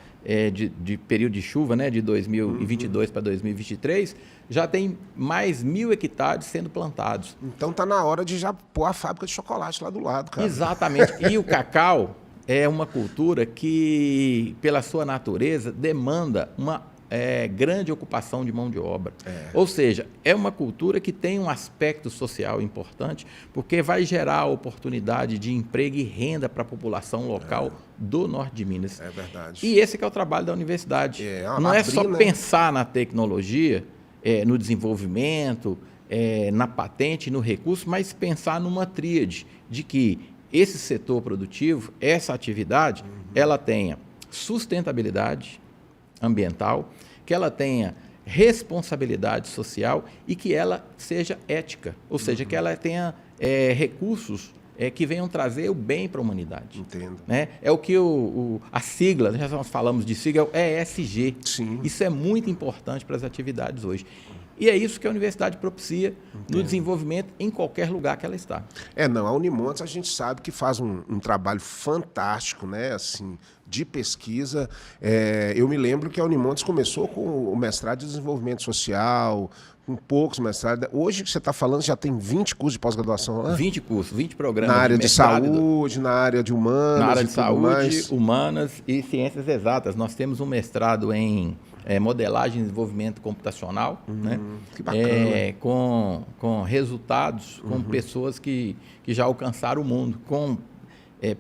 de período de chuva, né, de 2022 para 2023, já tem mais 1.000 hectares sendo plantados. Então está na hora de já pôr a fábrica de chocolate lá do lado, cara. Exatamente. E o cacau é uma cultura que, pela sua natureza, demanda uma grande ocupação de mão de obra. Ou seja, é uma cultura que tem um aspecto social importante, porque vai gerar oportunidade de emprego e renda para a população local do norte de Minas. É verdade. E esse que é o trabalho da universidade. Não é só pensar na tecnologia, no desenvolvimento, na patente, no recurso, mas pensar numa tríade de que esse setor produtivo, essa atividade, ela tenha sustentabilidade ambiental, que ela tenha responsabilidade social e que ela seja ética, ou seja, que ela tenha recursos que venham trazer o bem para a humanidade. Entendo. Né? É o que a sigla, já nós falamos de sigla, é o ESG. Sim. Isso é muito importante para as atividades hoje. E é isso que a universidade propicia no desenvolvimento em qualquer lugar que ela está. Não, a Unimontes a gente sabe que faz um trabalho fantástico, né, assim, de pesquisa. Eu me lembro que a Unimontes começou com o mestrado de desenvolvimento social, com poucos mestrados. Hoje que você está falando, já tem 20 cursos de pós-graduação lá? 20 cursos, 20 programas na área de mestrado, saúde, na área de humanas. Na área de e tudo saúde, mais. humanas e ciências exatas. Nós temos um mestrado em modelagem e desenvolvimento computacional, né? Que bacana. Com resultados, com pessoas que já alcançaram o mundo, com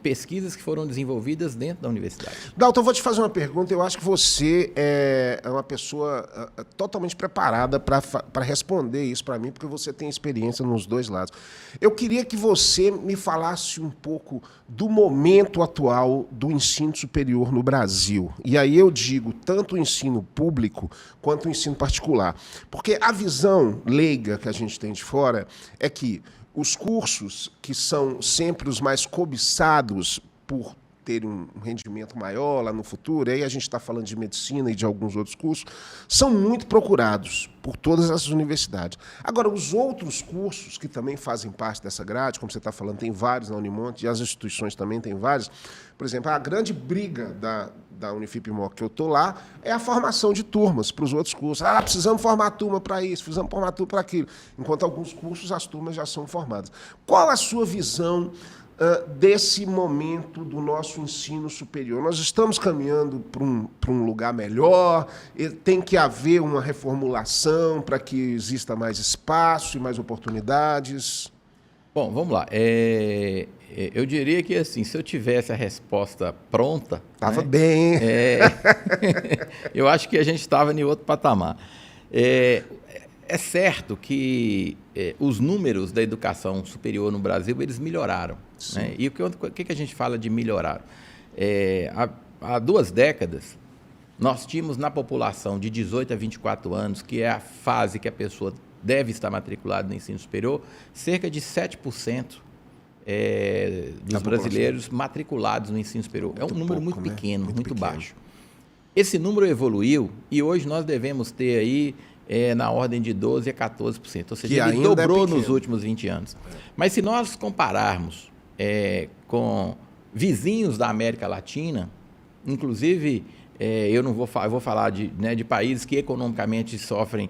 pesquisas que foram desenvolvidas dentro da universidade. Dalton, eu vou te fazer uma pergunta. Eu acho que você é uma pessoa totalmente preparada para responder isso para mim, porque você tem experiência nos dois lados. Eu queria que você me falasse um pouco do momento atual do ensino superior no Brasil. E aí eu digo tanto o ensino público quanto o ensino particular. Porque a visão leiga que a gente tem de fora é que os cursos que são sempre os mais cobiçados por terem um rendimento maior lá no futuro, aí a gente está falando de medicina e de alguns outros cursos, são muito procurados por todas essas universidades. Agora, os outros cursos que também fazem parte dessa grade, como você está falando, tem vários na Unimonte, e as instituições também têm vários. Por exemplo, a grande briga da Unifip-Moca que eu estou lá é a formação de turmas para os outros cursos. Precisamos formar turma para isso, precisamos formar turma para aquilo. Enquanto alguns cursos, as turmas já são formadas. Qual a sua visão desse momento do nosso ensino superior? Nós estamos caminhando para um lugar melhor? Tem que haver uma reformulação para que exista mais espaço e mais oportunidades? Bom, vamos lá. Eu diria que, assim, se eu tivesse a resposta pronta... Estava bem, hein? Eu acho que a gente estava em outro patamar. É certo que os números da educação superior no Brasil, eles melhoraram. Né? E o que a gente fala de melhorar? Há 2 décadas, nós tínhamos na população de 18 a 24 anos, que é a fase que a pessoa deve estar matriculada no ensino superior, cerca de 7% dos brasileiros matriculados no ensino superior. É um número muito pequeno, muito baixo. Esse número evoluiu e hoje nós devemos ter aí na ordem de 12% a 14%. Ou seja, ele dobrou nos últimos 20 anos. Mas se nós compararmos com vizinhos da América Latina, inclusive, eu vou falar de países que economicamente sofrem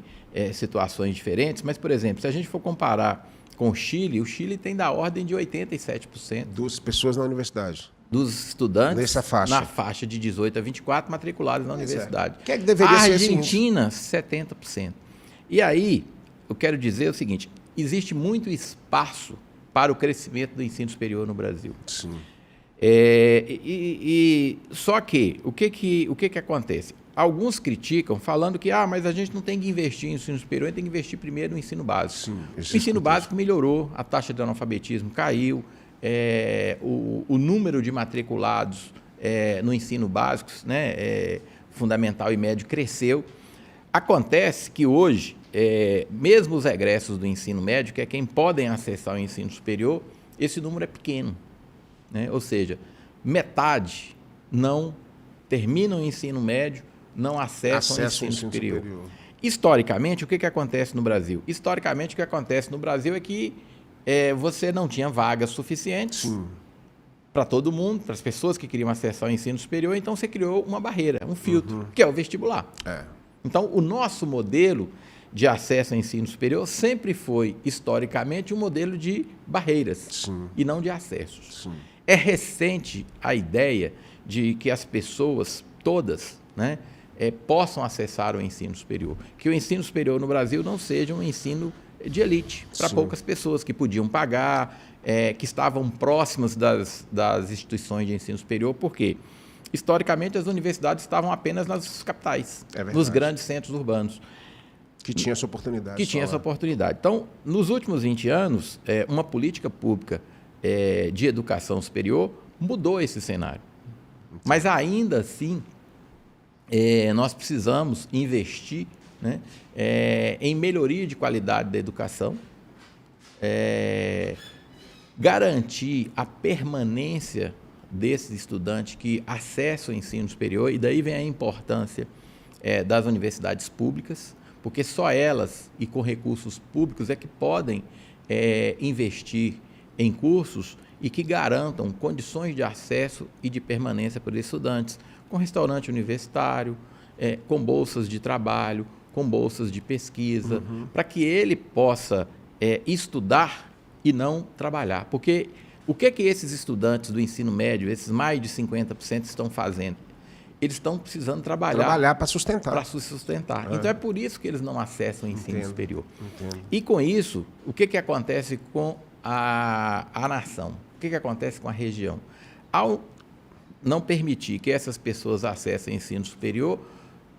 situações diferentes, mas, por exemplo, se a gente for comparar com o Chile tem da ordem de 87%. Das pessoas na universidade. Dos estudantes nessa faixa. Na faixa de 18 a 24 matriculados na universidade. Que deveria ser assim? Argentina, 70%. E aí, eu quero dizer o seguinte, existe muito espaço para o crescimento do ensino superior no Brasil. Sim. Só que, o que acontece? Alguns criticam falando que mas a gente não tem que investir em ensino superior, a gente tem que investir primeiro no ensino básico. Sim, o ensino básico melhorou, a taxa de analfabetismo caiu, o número de matriculados no ensino básico, né, fundamental e médio, cresceu. Acontece que hoje, mesmo os egressos do ensino médio, que é quem podem acessar o ensino superior, esse número é pequeno. Né? Ou seja, metade não terminam o ensino médio, não acessam o ensino superior. Historicamente, o que acontece no Brasil? Historicamente, o que acontece no Brasil é que você não tinha vagas suficientes para todo mundo, para as pessoas que queriam acessar o ensino superior, então você criou uma barreira, um filtro, que é o vestibular. Então, o nosso modelo de acesso ao ensino superior sempre foi, historicamente, um modelo de barreiras e não de acessos. É recente a ideia de que as pessoas todas, né, possam acessar o ensino superior. Que o ensino superior no Brasil não seja um ensino de elite, para poucas pessoas que podiam pagar, que estavam próximas das instituições de ensino superior. Por quê? Historicamente, as universidades estavam apenas nas capitais, nos grandes centros urbanos. Que tinha essa oportunidade. Então, nos últimos 20 anos, uma política pública de educação superior mudou esse cenário. Mas, ainda assim, nós precisamos investir, né, em melhoria de qualidade da educação, garantir a permanência desses estudantes que acessam o ensino superior, e daí vem a importância das universidades públicas, porque só elas e com recursos públicos é que podem investir em cursos e que garantam condições de acesso e de permanência para os estudantes, com restaurante universitário, com bolsas de trabalho, com bolsas de pesquisa, para que ele possa estudar e não trabalhar. Porque o que esses estudantes do ensino médio, esses mais de 50% estão fazendo? Eles estão precisando trabalhar para sustentar. Para se sustentar. Então, é por isso que eles não acessam o ensino superior. Entendo. E com isso, o que acontece com a nação? O que acontece com a região? Ao não permitir que essas pessoas acessem o ensino superior,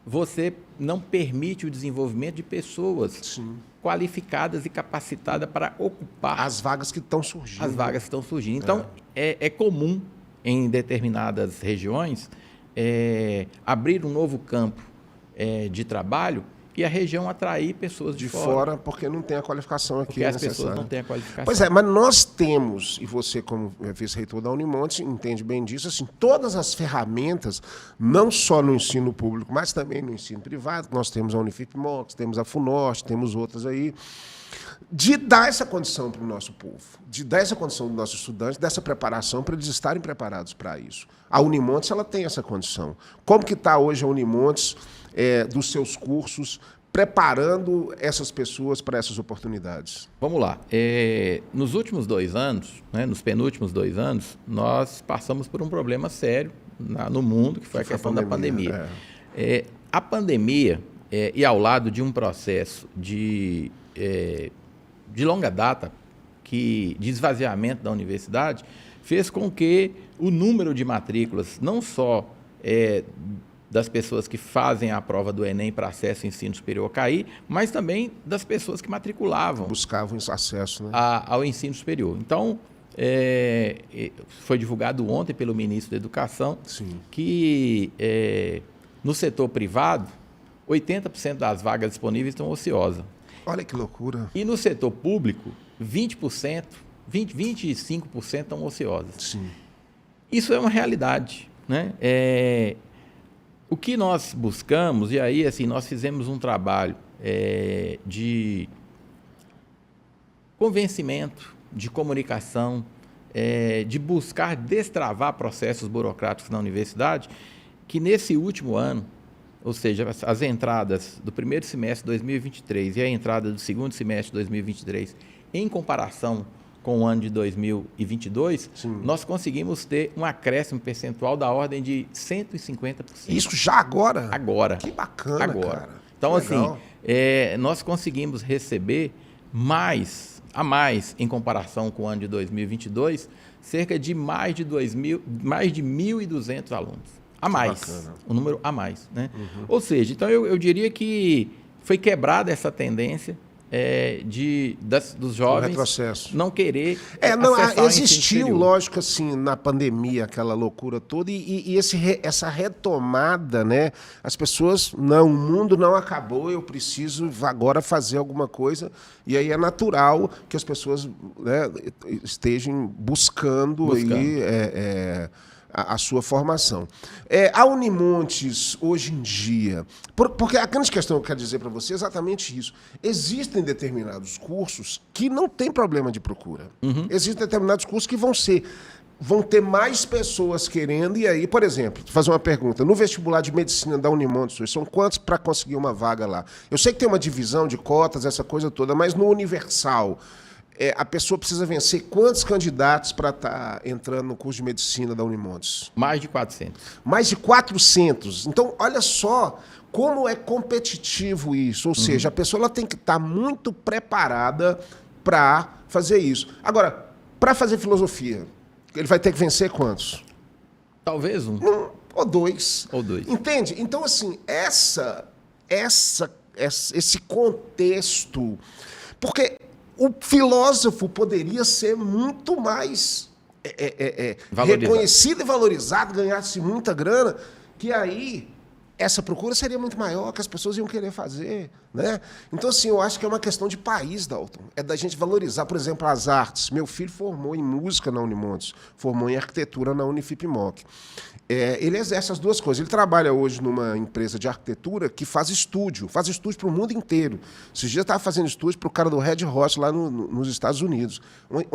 você não permite o desenvolvimento de pessoas qualificadas e capacitadas para ocupar as vagas que estão surgindo. As vagas que estão surgindo. Então, é comum em determinadas regiões abrir um novo campo de trabalho e a região atrair pessoas de fora. Porque não tem a qualificação aqui. Porque as pessoas não têm a qualificação. Pois é, mas nós temos, e você como vice-reitor da Unimontes entende bem disso, assim, todas as ferramentas, não só no ensino público, mas também no ensino privado, nós temos a Unifip-Mox, temos a FUNORTE, temos outras aí, de dar essa condição para o nosso povo, de dar essa condição dos nossos estudantes, dessa preparação para eles estarem preparados para isso. A Unimontes, ela tem essa condição. Como que está hoje a Unimontes, dos seus cursos, preparando essas pessoas para essas oportunidades? Vamos lá. Nos últimos 2 anos, nos penúltimos 2 anos, nós passamos por um problema sério no mundo, que foi a questão da pandemia. A pandemia, e ao lado de um processo de longa data, de esvaziamento da universidade, fez com que o número de matrículas, não só das pessoas que fazem a prova do Enem para acesso ao ensino superior cair, mas também das pessoas que matriculavam. Buscavam acesso, né? Ao ensino superior. Então, foi divulgado ontem pelo ministro da Educação que no setor privado, 80% das vagas disponíveis estão ociosas. Olha que loucura. E no setor público, 25% estão ociosas. Sim. Isso é uma realidade, né? O que nós buscamos, e aí assim, nós fizemos um trabalho de convencimento, de comunicação, de buscar destravar processos burocráticos na universidade, que nesse último ano, ou seja, as entradas do primeiro semestre de 2023 e a entrada do segundo semestre de 2023, em comparação com o ano de 2022, nós conseguimos ter um acréscimo percentual da ordem de 150%. Isso já agora? Agora. Que bacana, cara. Então, assim, nós conseguimos receber a mais em comparação com o ano de 2022, cerca de mais de 1.200 alunos. A mais, o número a mais. Né? Ou seja, então eu diria que foi quebrada essa tendência dos jovens não querer existiu, lógico, assim, na pandemia, aquela loucura toda, e essa retomada, né? As pessoas, o mundo não acabou, eu preciso agora fazer alguma coisa, e aí é natural que as pessoas, né, estejam buscando. Aí, a sua formação. A Unimontes, hoje em dia, porque a grande questão que eu quero dizer para você é exatamente isso. Existem determinados cursos que não tem problema de procura. Existem determinados cursos que vão ter mais pessoas querendo, e aí, por exemplo, vou fazer uma pergunta. No vestibular de medicina da Unimontes, são quantos para conseguir uma vaga lá? Eu sei que tem uma divisão de cotas, essa coisa toda, mas no universal, a pessoa precisa vencer quantos candidatos para estar entrando no curso de medicina da Unimontes? Mais de 400. Mais de 400. Então, olha só como é competitivo isso. Ou seja, a pessoa ela tem que estar muito preparada para fazer isso. Agora, para fazer filosofia, ele vai ter que vencer quantos? Talvez um. Ou dois. Ou dois. Entende? Então, assim, esse contexto... Porque... o filósofo poderia ser muito mais reconhecido e valorizado, ganhasse muita grana, que aí essa procura seria muito maior, que as pessoas iam querer fazer, né? Então, assim, eu acho que é uma questão de país, Dalton. É da gente valorizar, por exemplo, as artes. Meu filho formou em música na Unimontes, formou em arquitetura na Unifip-Moc. Ele exerce as duas coisas. Ele trabalha hoje numa empresa de arquitetura que faz estúdio para o mundo inteiro. Esses dias estava fazendo estúdio para o cara do Red Hot lá nos Estados Unidos.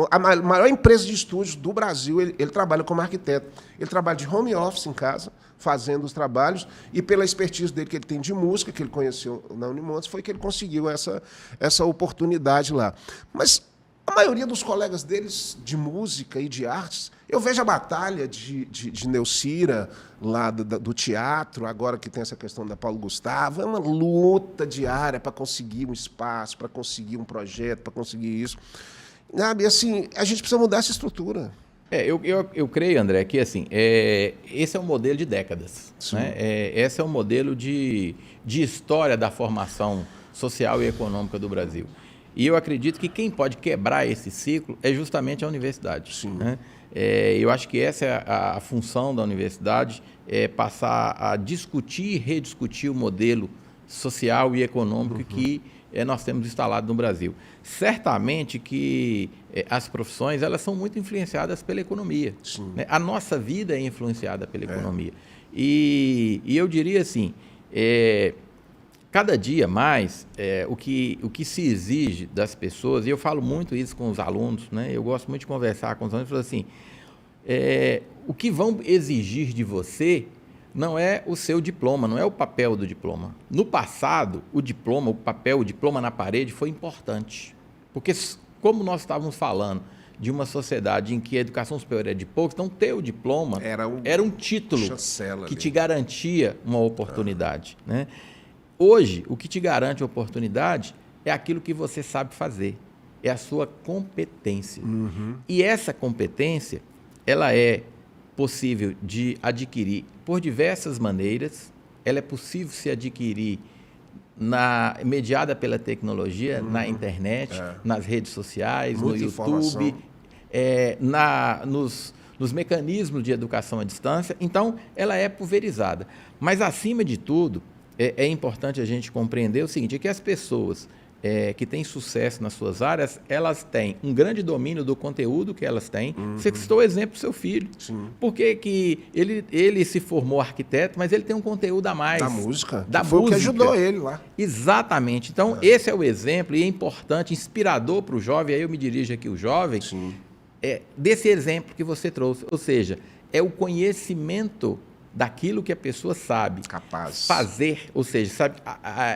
A maior empresa de estúdios do Brasil, ele trabalha como arquiteto. Ele trabalha de home office em casa, fazendo os trabalhos, e pela expertise dele que ele tem de música, que ele conheceu na Unimontes, foi que ele conseguiu essa oportunidade lá. Mas a maioria dos colegas deles de música e de artes, eu vejo a batalha de Neucira, lá do teatro, agora que tem essa questão da Paulo Gustavo, é uma luta diária para conseguir um espaço, para conseguir um projeto, para conseguir isso. Sabe, assim, a gente precisa mudar essa estrutura. Eu creio, André, que assim, esse é um modelo de décadas. Né? Esse é um modelo de história da formação social e econômica do Brasil. E eu acredito que quem pode quebrar esse ciclo é justamente a universidade. Sim. Né? Eu acho que essa é a função da universidade, é passar a discutir e rediscutir o modelo social e econômico que nós temos instalado no Brasil. Certamente que as profissões elas são muito influenciadas pela economia. Né? A nossa vida é influenciada pela economia. E eu diria assim, cada dia mais, o que se exige das pessoas, e eu falo muito isso com os alunos, né? Eu gosto muito de conversar com os alunos, e falo assim, o que vão exigir de você não é o seu diploma, não é o papel do diploma. No passado, o diploma na parede foi importante, porque como nós estávamos falando de uma sociedade em que a educação superior é de poucos, então ter o diploma era um título que te garantia uma oportunidade, né? Hoje, o que te garante a oportunidade é aquilo que você sabe fazer, é a sua competência. E essa competência, ela é possível de adquirir por diversas maneiras, ela é possível se adquirir mediada pela tecnologia, na internet, nas redes sociais, muita no YouTube, nos mecanismos de educação à distância. Então, ela é pulverizada. Mas, acima de tudo, é importante a gente compreender o seguinte, é que as pessoas que têm sucesso nas suas áreas, elas têm um grande domínio do conteúdo que elas têm. Você citou o exemplo do seu filho. Sim. Porque que ele se formou arquiteto, mas ele tem um conteúdo a mais. Da música. Foi o que ajudou ele lá. Exatamente. Então, esse é o exemplo e é importante, inspirador para o jovem, aí eu me dirijo aqui ao jovem, desse exemplo que você trouxe. Ou seja, é o conhecimento daquilo que a pessoa sabe fazer, ou seja, sabe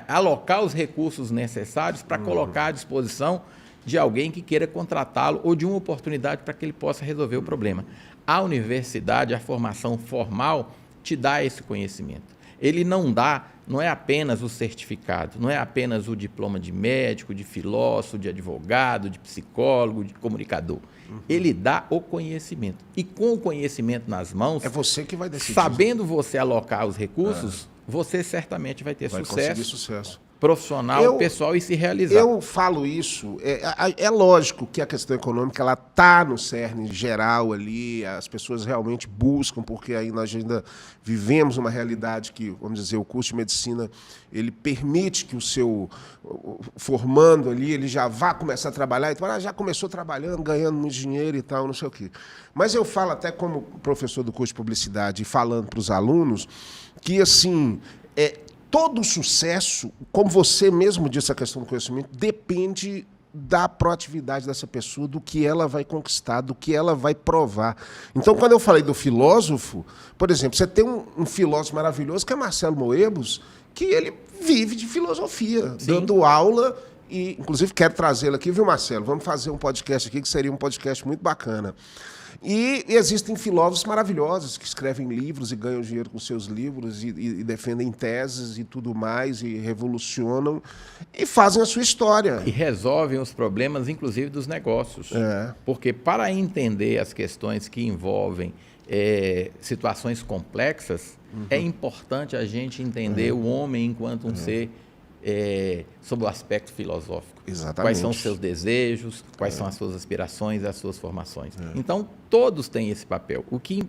alocar os recursos necessários para colocar à disposição de alguém que queira contratá-lo ou de uma oportunidade para que ele possa resolver o problema. A universidade, a formação formal, te dá esse conhecimento. Ele não é apenas o certificado, não é apenas o diploma de médico, de filósofo, de advogado, de psicólogo, de comunicador. Ele dá o conhecimento. E com o conhecimento nas mãos, é você que vai decidir. Sabendo você alocar os recursos, você certamente vai ter sucesso profissional, pessoal e se realizar. Eu falo isso, é lógico que a questão econômica ela está no cerne geral ali, as pessoas realmente buscam, porque aí nós ainda vivemos uma realidade que, vamos dizer, o curso de medicina, ele permite que o seu formando ali, ele já vá começar a trabalhar, então já começou trabalhando, ganhando muito dinheiro e tal, não sei o quê. Mas eu falo até como professor do curso de publicidade e falando para os alunos que, assim, todo sucesso, como você mesmo disse, a questão do conhecimento, depende da proatividade dessa pessoa, do que ela vai conquistar, do que ela vai provar. Então, quando eu falei do filósofo, por exemplo, você tem um filósofo maravilhoso, que é Marcelo Moebos, que ele vive de filosofia, dando aula, e inclusive quero trazê-lo aqui, viu, Marcelo? Vamos fazer um podcast aqui, que seria um podcast muito bacana. E existem filósofos maravilhosos que escrevem livros e ganham dinheiro com seus livros e defendem teses e tudo mais, e revolucionam e fazem a sua história. E resolvem os problemas, inclusive, dos negócios. Porque para entender as questões que envolvem situações complexas, é importante a gente entender o homem enquanto um ser sob o aspecto filosófico. Exatamente. Quais são os seus desejos, quais são as suas aspirações, as suas formações. Então, todos têm esse papel. O que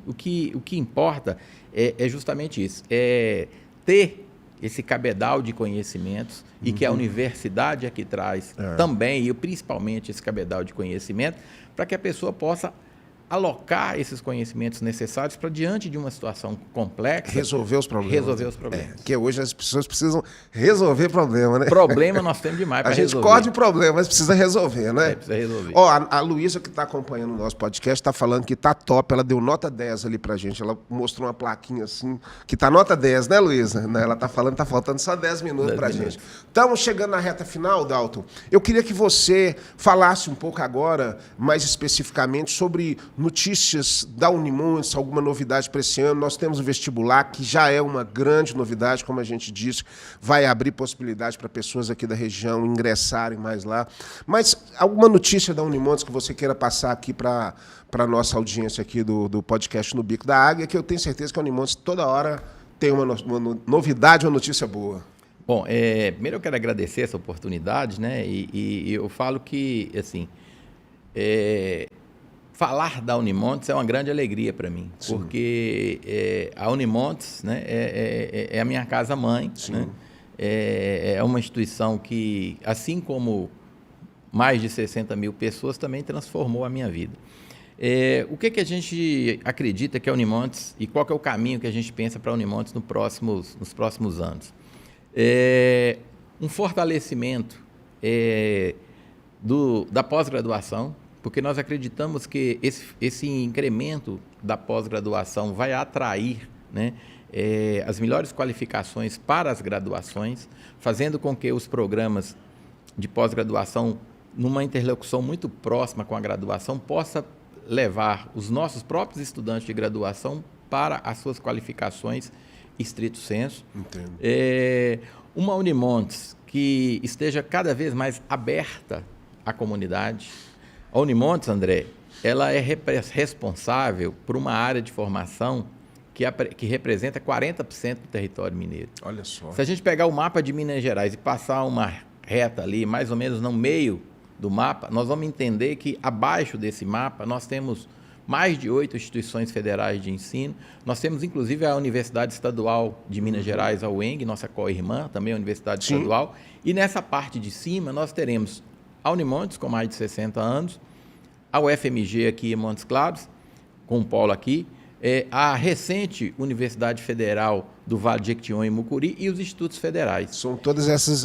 importa é justamente isso, é ter esse cabedal de conhecimentos e que a universidade é que traz também, e principalmente esse cabedal de conhecimento, para que a pessoa possa alocar esses conhecimentos necessários para, diante de uma situação complexa, resolver os problemas. Porque hoje as pessoas precisam resolver problema, né? Problema nós temos demais para resolver. A gente corta o problema, mas precisa resolver, né? Precisa resolver. Ó, a Luísa, que está acompanhando o nosso podcast, está falando que tá top. Ela deu nota 10 ali pra gente. Ela mostrou uma plaquinha assim, que tá nota 10, né, Luísa? Ela tá falando que tá faltando só 10 minutos pra gente. Estamos chegando na reta final, Dalton. Eu queria que você falasse um pouco agora, mais especificamente, sobre notícias da Unimontes, alguma novidade para esse ano. Nós temos o vestibular, que já é uma grande novidade, como a gente disse, vai abrir possibilidade para pessoas aqui da região ingressarem mais lá. Mas alguma notícia da Unimontes que você queira passar aqui para a nossa audiência aqui do podcast No Bico da Águia, que eu tenho certeza que a Unimontes toda hora tem uma novidade, uma notícia boa. Bom, primeiro eu quero agradecer essa oportunidade, né? E eu falo que, assim, falar da Unimontes é uma grande alegria para mim. Sim. Porque a Unimontes, né, é a minha casa-mãe. Né? É uma instituição que, assim como mais de 60 mil pessoas, também transformou a minha vida. O que a gente acredita que é a Unimontes e qual que é o caminho que a gente pensa para a Unimontes nos próximos anos? Um fortalecimento da pós-graduação, porque nós acreditamos que esse incremento da pós-graduação vai atrair, né, as melhores qualificações para as graduações, fazendo com que os programas de pós-graduação, numa interlocução muito próxima com a graduação, possa levar os nossos próprios estudantes de graduação para as suas qualificações estrito sensu. Entendo. Uma Unimontes que esteja cada vez mais aberta à comunidade. A Unimontes, André, ela é responsável por uma área de formação que representa 40% do território mineiro. Olha só. Se a gente pegar o mapa de Minas Gerais e passar uma reta ali, mais ou menos no meio do mapa, nós vamos entender que abaixo desse mapa nós temos mais de 8 instituições federais de ensino. Nós temos, inclusive, a Universidade Estadual de Minas Gerais, a UENG, nossa co-irmã, também a Universidade Estadual. E nessa parte de cima nós teremos a Unimontes, com mais de 60 anos, a UFMG aqui em Montes Claros, com um polo aqui, a recente Universidade Federal do Vale de Jequitinhonha e Mucuri e os institutos federais. São todas essas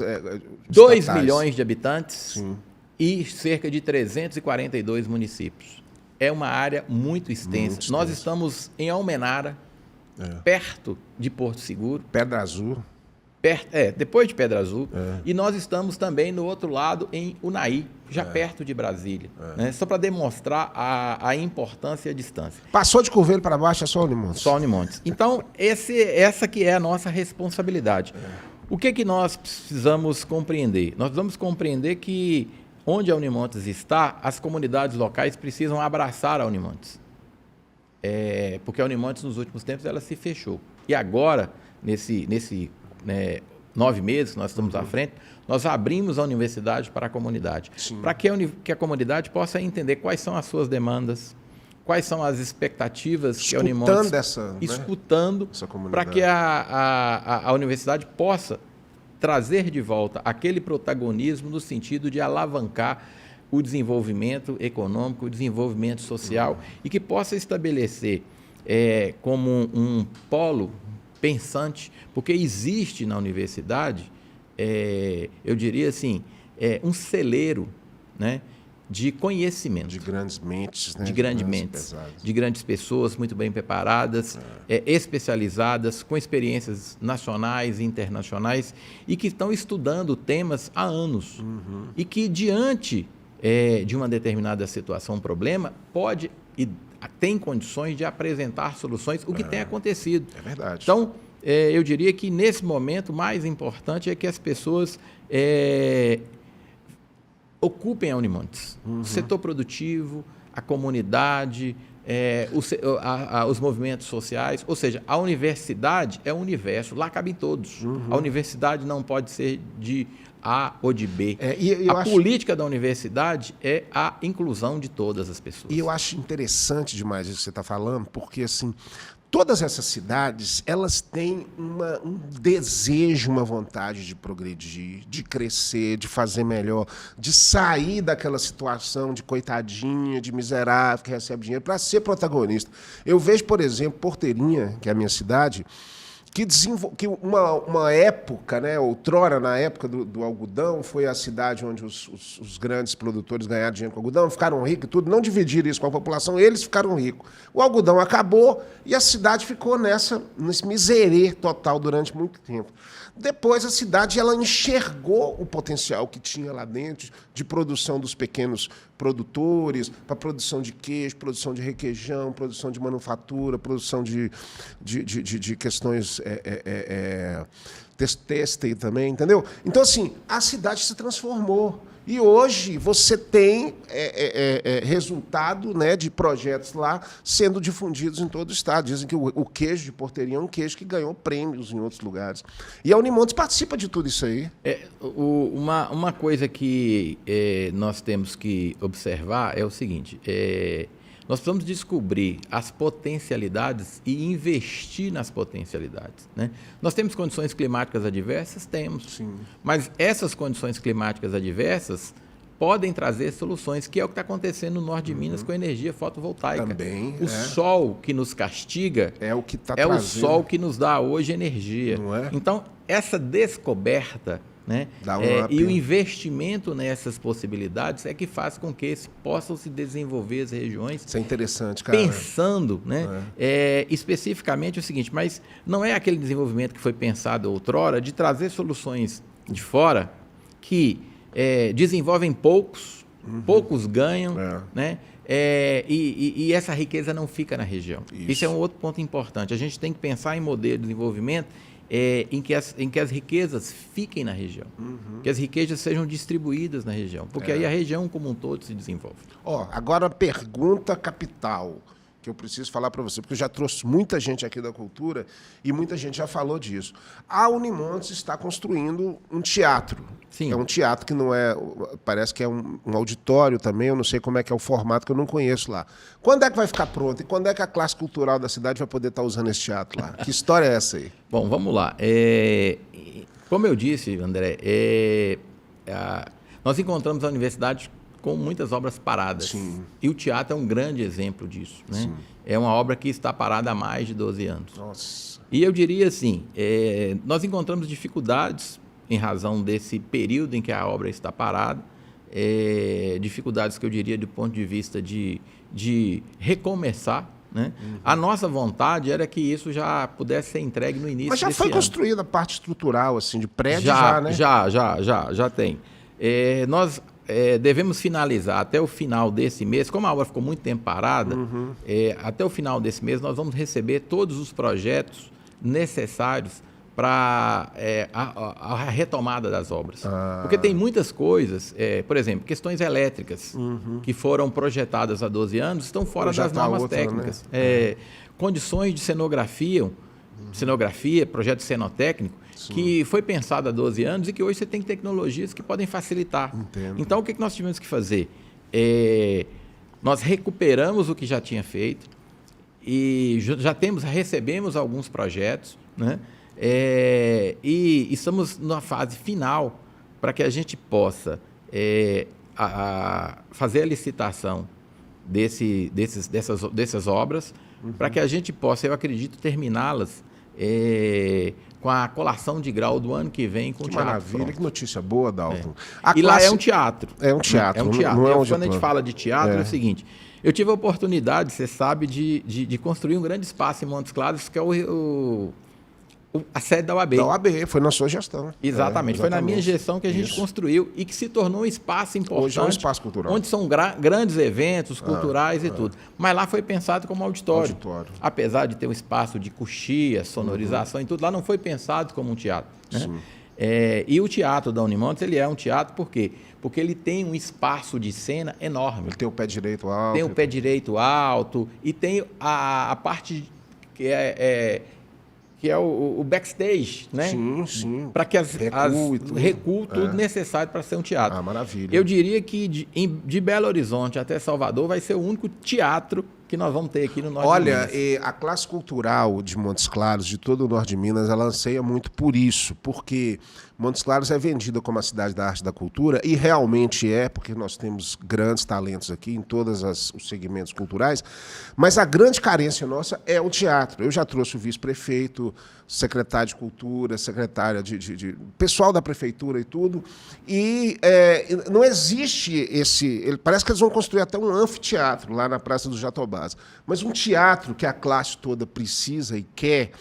2 milhões de habitantes. Sim. E cerca de 342 municípios. É uma área muito extensa. Nós estamos em Almenara, perto de Porto Seguro. Pedra Azul. Depois de Pedra Azul. E nós estamos também no outro lado, em Unai, já perto de Brasília. Né? Só para demonstrar a importância e a distância. Passou de Curvelho para baixo, é só Unimontes. Só Unimontes. Então, essa que é a nossa responsabilidade. O que nós precisamos compreender? Nós precisamos compreender que onde a Unimontes está, as comunidades locais precisam abraçar a Unimontes. Porque a Unimontes, nos últimos tempos, ela se fechou. E agora, nesse 9 meses que nós estamos à frente, nós abrimos a universidade para a comunidade. Para que a comunidade possa entender quais são as suas demandas, quais são as expectativas que a Unimontes... Escutando para que a universidade possa trazer de volta aquele protagonismo no sentido de alavancar o desenvolvimento econômico, o desenvolvimento social e que possa estabelecer como um polo pensante, porque existe na universidade, eu diria assim, um celeiro, né, de conhecimento. De grandes mentes, né? De grandes mentes, de grandes pessoas muito bem preparadas, especializadas, com experiências nacionais e internacionais e que estão estudando temas há anos. E que, diante de uma determinada situação, um problema, pode e tem condições de apresentar soluções, o que tem acontecido. É verdade. Então, eu diria que, nesse momento, o mais importante é que as pessoas ocupem a Unimontes. O setor produtivo, a comunidade, os movimentos sociais, ou seja, a universidade é um universo, lá cabem todos. A universidade não pode ser de A ou de B. Política da universidade é a inclusão de todas as pessoas. E eu acho interessante demais isso que você está falando, porque assim, Todas essas cidades, elas têm um desejo, uma vontade de progredir, de crescer, de fazer melhor, de sair daquela situação de coitadinha, de miserável, que recebe dinheiro, para ser protagonista. Eu vejo, por exemplo, Porteirinha, que é a minha cidade, que uma época, né, outrora, na época do algodão, foi a cidade onde os grandes produtores ganharam dinheiro com algodão, ficaram ricos e tudo, não dividiram isso com a população, eles ficaram ricos. O algodão acabou e a cidade ficou nesse miserê total durante muito tempo. Depois, a cidade ela enxergou o potencial que tinha lá dentro de produção dos pequenos produtores, para produção de queijo, produção de requeijão, produção de manufatura, produção de questões têxteis também, entendeu? Então, assim, a cidade se transformou. E hoje você tem resultado, né, de projetos lá sendo difundidos em todo o estado. Dizem que o queijo de Porteirinha é um queijo que ganhou prêmios em outros lugares. E a Unimontes participa de tudo isso aí. Uma coisa que nós temos que observar é o seguinte, nós precisamos descobrir as potencialidades e investir nas potencialidades, né? Nós temos condições climáticas adversas? Temos. Sim. Mas essas condições climáticas adversas podem trazer soluções, que é o que está acontecendo no norte de Minas com a energia fotovoltaica. Também. O sol que nos castiga é o que está trazendo. O sol que nos dá hoje energia. Não é? Então, essa descoberta, né, e o investimento nessas possibilidades é que faz com que possam se desenvolver as regiões. Isso é interessante, cara. Pensando, né, especificamente o seguinte, mas não é aquele desenvolvimento que foi pensado outrora de trazer soluções de fora que desenvolvem poucos ganham, né, e essa riqueza não fica na região. Isso é um outro ponto importante. A gente tem que pensar em modelo de desenvolvimento em que as riquezas fiquem na região, que as riquezas sejam distribuídas na região, porque aí a região como um todo se desenvolve. Agora a pergunta capital que eu preciso falar para você, porque eu já trouxe muita gente aqui da cultura e muita gente já falou disso. A Unimontes está construindo um teatro. Sim. É um teatro que não é... Parece que é um auditório também, eu não sei como é que é o formato, que eu não conheço lá. Quando é que vai ficar pronto? E quando é que a classe cultural da cidade vai poder estar usando esse teatro lá? Que história é essa aí? Bom, vamos lá. Como eu disse, André, nós encontramos a universidade com muitas obras paradas. Sim. E o teatro é um grande exemplo disso, né? Sim. É uma obra que está parada há mais de 12 anos. Nossa. E eu diria assim, nós encontramos dificuldades em razão desse período em que a obra está parada, dificuldades que eu diria do ponto de vista de recomeçar, né? A nossa vontade era que isso já pudesse ser entregue no início desse ano. Mas já foi construída a parte estrutural, assim, de prédio já, né? Já tem. Nós devemos finalizar até o final desse mês, como a obra ficou muito tempo parada, até o final desse mês nós vamos receber todos os projetos necessários para a retomada das obras. Porque tem muitas coisas, por exemplo, questões elétricas que foram projetadas há 12 anos estão fora das normas técnicas. Né? Condições de cenografia, projeto cenotécnico, sim, que foi pensado há 12 anos e que hoje você tem tecnologias que podem facilitar. Entendo. Então, o que nós tivemos que fazer? Nós recuperamos o que já tinha feito e recebemos alguns projetos, né? E estamos na fase final para que a gente possa fazer a licitação dessas obras, para que a gente possa, eu acredito, terminá-las com a colação de grau do ano que vem com o teatro. Maravilha, pronto. Que notícia boa, Dalton. Lá é um teatro. É um teatro. É um teatro. Não é um quando a gente fala de teatro, é o seguinte, eu tive a oportunidade, você sabe, de construir um grande espaço em Montes Claros, que é a sede da UAB. Da UAB, foi na sua gestão. Exatamente, foi na minha gestão que a gente construiu e que se tornou um espaço importante. Hoje é um espaço cultural. Onde são grandes eventos culturais e tudo. Mas lá foi pensado como auditório. Apesar de ter um espaço de coxia, sonorização e tudo, lá não foi pensado como um teatro. Né? E o teatro da Unimontes, ele é um teatro por quê? Porque ele tem um espaço de cena enorme. Ele tem o pé direito alto. Tem o pé direito alto e tem a parte que é o backstage, né? Sim. Para que recuo tudo necessário para ser um teatro. Maravilha. Eu diria que de Belo Horizonte até Salvador vai ser o único teatro que nós vamos ter aqui no norte de Minas. Olha, a classe cultural de Montes Claros, de todo o norte de Minas, ela anseia muito por isso, porque Montes Claros é vendida como a cidade da arte e da cultura, e realmente é, porque nós temos grandes talentos aqui em todos os segmentos culturais, mas a grande carência nossa é o teatro. Eu já trouxe o vice-prefeito, secretário de cultura, secretária de pessoal da prefeitura e tudo, e não existe parece que eles vão construir até um anfiteatro lá na Praça do Jatobás, mas um teatro que a classe toda precisa e quer,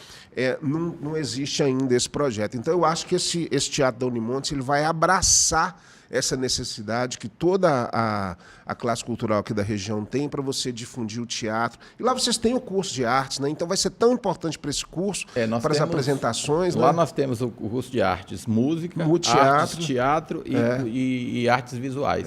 não existe ainda esse projeto. Então, eu acho que esse Teatro da Unimontes ele vai abraçar essa necessidade que toda a classe cultural aqui da região tem para você difundir o teatro. E lá vocês têm o curso de artes, né? Então vai ser tão importante para esse curso, para as apresentações. Lá né? nós temos o curso de artes, música, artes, teatro e artes visuais.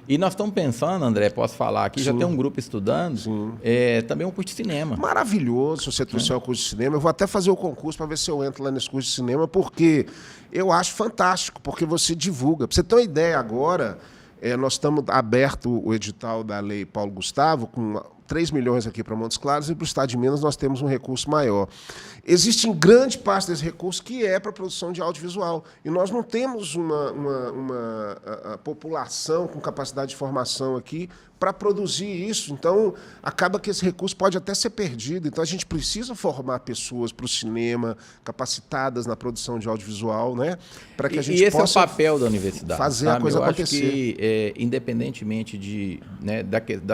E nós estamos pensando, André, posso falar aqui, já tem um grupo estudando, também um curso de cinema. Maravilhoso se você trouxer o curso de cinema. Eu vou até fazer o concurso para ver se eu entro lá nesse curso de cinema, porque eu acho fantástico, porque você divulga. Para você ter uma ideia agora, nós estamos aberto o edital da Lei Paulo Gustavo, com 3 milhões aqui para Montes Claros, e para o Estado de Minas nós temos um recurso maior. Existe em grande parte desse recurso que é para a produção de audiovisual. E nós não temos a população com capacidade de formação aqui para produzir isso. Então, acaba que esse recurso pode até ser perdido. Então, a gente precisa formar pessoas para o cinema, capacitadas na produção de audiovisual, né? Para que a gente esse possa é o papel da universidade. Fazer a coisa acontecer. Eu acho que, independentemente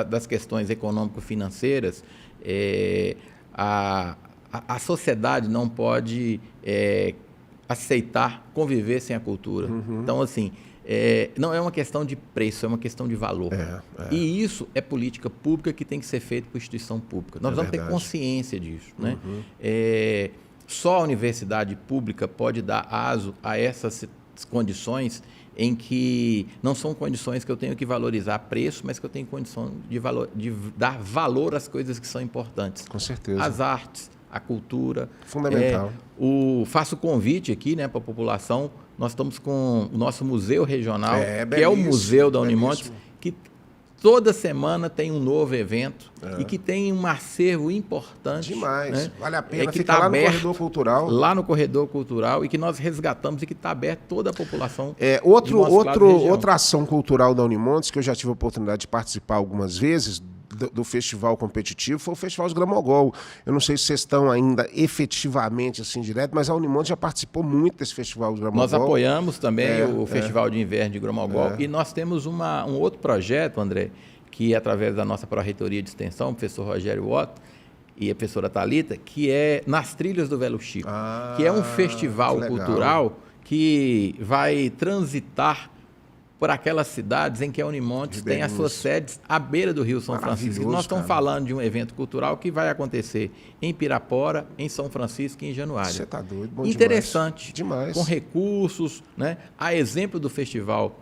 das questões econômico-financeiras, a sociedade não pode aceitar conviver sem a cultura. Então, assim, não é uma questão de preço, é uma questão de valor. E isso é política pública que tem que ser feita por instituição pública. Nós vamos ter consciência disso. Né? Só a universidade pública pode dar aso a essas condições em que não são condições que eu tenho que valorizar preço, mas que eu tenho condição de dar valor às coisas que são importantes. Com certeza. As artes, a cultura. Fundamental. Faço convite aqui, né, para a população. Nós estamos com o nosso museu regional, que é o belíssimo, Museu da Unimontes, que toda semana tem um novo evento e que tem um acervo importante. Demais. Né? Vale a pena. Que Fica lá no Corredor Cultural. Lá no Corredor Cultural, e que nós resgatamos e que está aberto toda a população. Outra ação cultural da Unimontes, que eu já tive a oportunidade de participar algumas vezes, do festival competitivo, foi o Festival de Gromogol. Eu não sei se vocês estão ainda efetivamente assim direto, mas a Unimontes já participou muito desse Festival de Gromogol. Nós apoiamos também o Festival de Inverno de Gromogol e nós temos um outro projeto, André, que é através da nossa Pró-Reitoria de Extensão, o professor Rogério Otto e a professora Thalita, que é Nas Trilhas do Velho Chico, que é um festival cultural que vai transitar por aquelas cidades em que a Unimontes tem as suas sedes à beira do Rio São Francisco. Nós estamos falando de um evento cultural que vai acontecer em Pirapora, em São Francisco e em Januário. Você está doido, bom interessante, demais. Com recursos, né? A exemplo do festival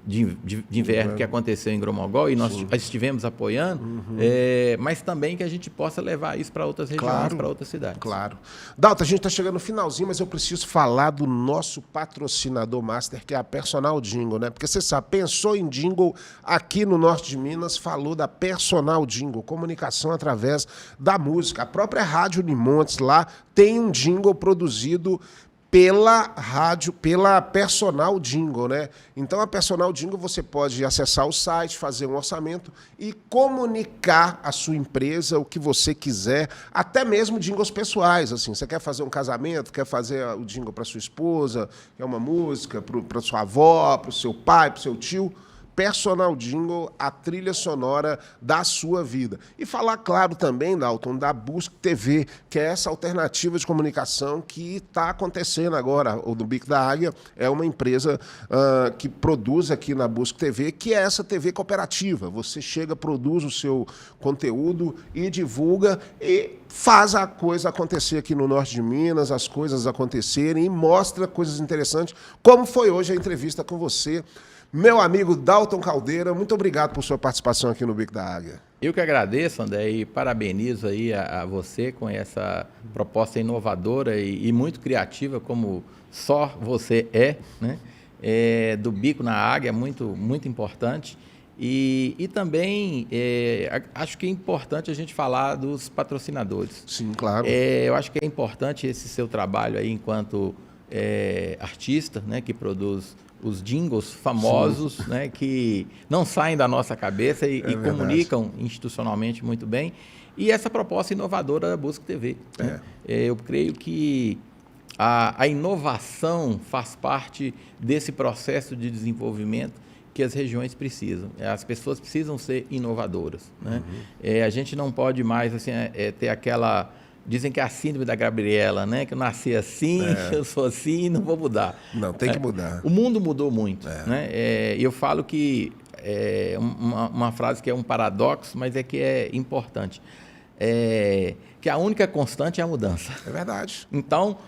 de inverno que aconteceu em Gromogol, e nós estivemos apoiando, mas também que a gente possa levar isso para outras regiões, para outras cidades. Claro. Dalton, a gente está chegando no finalzinho, mas eu preciso falar do nosso patrocinador master, que é a Personal Jingle, né? Porque você sabe, pensou em jingle aqui no norte de Minas, falou da Personal Jingle, comunicação através da música. A própria Rádio Unimontes lá tem um jingle produzido pela rádio, pela Personal Jingle, né? Então, a Personal Jingle, você pode acessar o site, fazer um orçamento e comunicar a sua empresa, o que você quiser, até mesmo jingles pessoais, assim. Você quer fazer um casamento, quer fazer o jingle para sua esposa, quer uma música para sua avó, para o seu pai, para o seu tio. Personal Jingle, a trilha sonora da sua vida. E falar, claro, também, Dalton, da Busque TV, que é essa alternativa de comunicação que está acontecendo agora. O do Bico da Águia é uma empresa que produz aqui na Busque TV, que é essa TV cooperativa. Você chega, produz o seu conteúdo e divulga e faz a coisa acontecer aqui no norte de Minas, as coisas acontecerem e mostra coisas interessantes, como foi hoje a entrevista com você, meu amigo Dalton Caldeira. Muito obrigado por sua participação aqui no Bico da Águia. Eu que agradeço, André, e parabenizo aí a você com essa proposta inovadora e muito criativa, como só você né? Do Bico na Águia, muito, muito importante. E também acho que é importante a gente falar dos patrocinadores. Sim, claro. Eu acho que é importante esse seu trabalho aí enquanto artista, né, que produz os jingles famosos, né, que não saem da nossa cabeça e comunicam institucionalmente muito bem. E essa proposta inovadora da Busque TV. Né? Eu creio que a inovação faz parte desse processo de desenvolvimento que as regiões precisam. As pessoas precisam ser inovadoras. Né? A gente não pode mais assim, ter aquela... Dizem que é a síndrome da Gabriela, né? Que eu nasci assim, eu sou assim e não vou mudar. Não, tem que mudar. O mundo mudou muito. Né? Eu falo que uma frase que é um paradoxo, mas que é importante. Que a única constante é a mudança. É verdade. Então,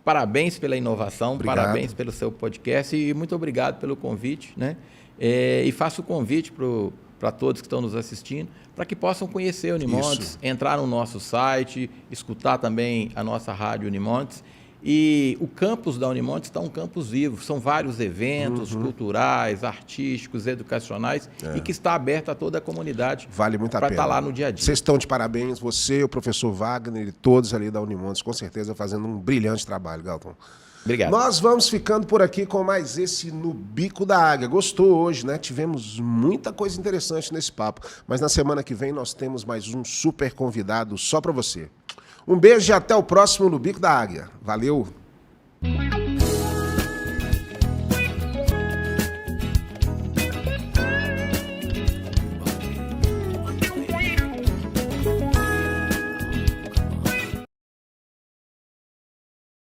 parabéns pela inovação, obrigado. Parabéns pelo seu podcast e muito obrigado pelo convite. Né? E faço o convite para todos que estão nos assistindo, para que possam conhecer a Unimontes, entrar no nosso site, escutar também a nossa rádio Unimontes. E o campus da Unimontes está um campus vivo, são vários eventos culturais, artísticos, educacionais, e que está aberto a toda a comunidade. Vale muito a pena. Para estar lá no dia a dia. Vocês estão de parabéns, você, o professor Wagner e todos ali da Unimontes, com certeza fazendo um brilhante trabalho, Galton. Obrigado. Nós vamos ficando por aqui com mais esse No Bico da Águia. Gostou hoje, né? Tivemos muita coisa interessante nesse papo. Mas na semana que vem nós temos mais um super convidado só para você. Um beijo e até o próximo No Bico da Águia. Valeu!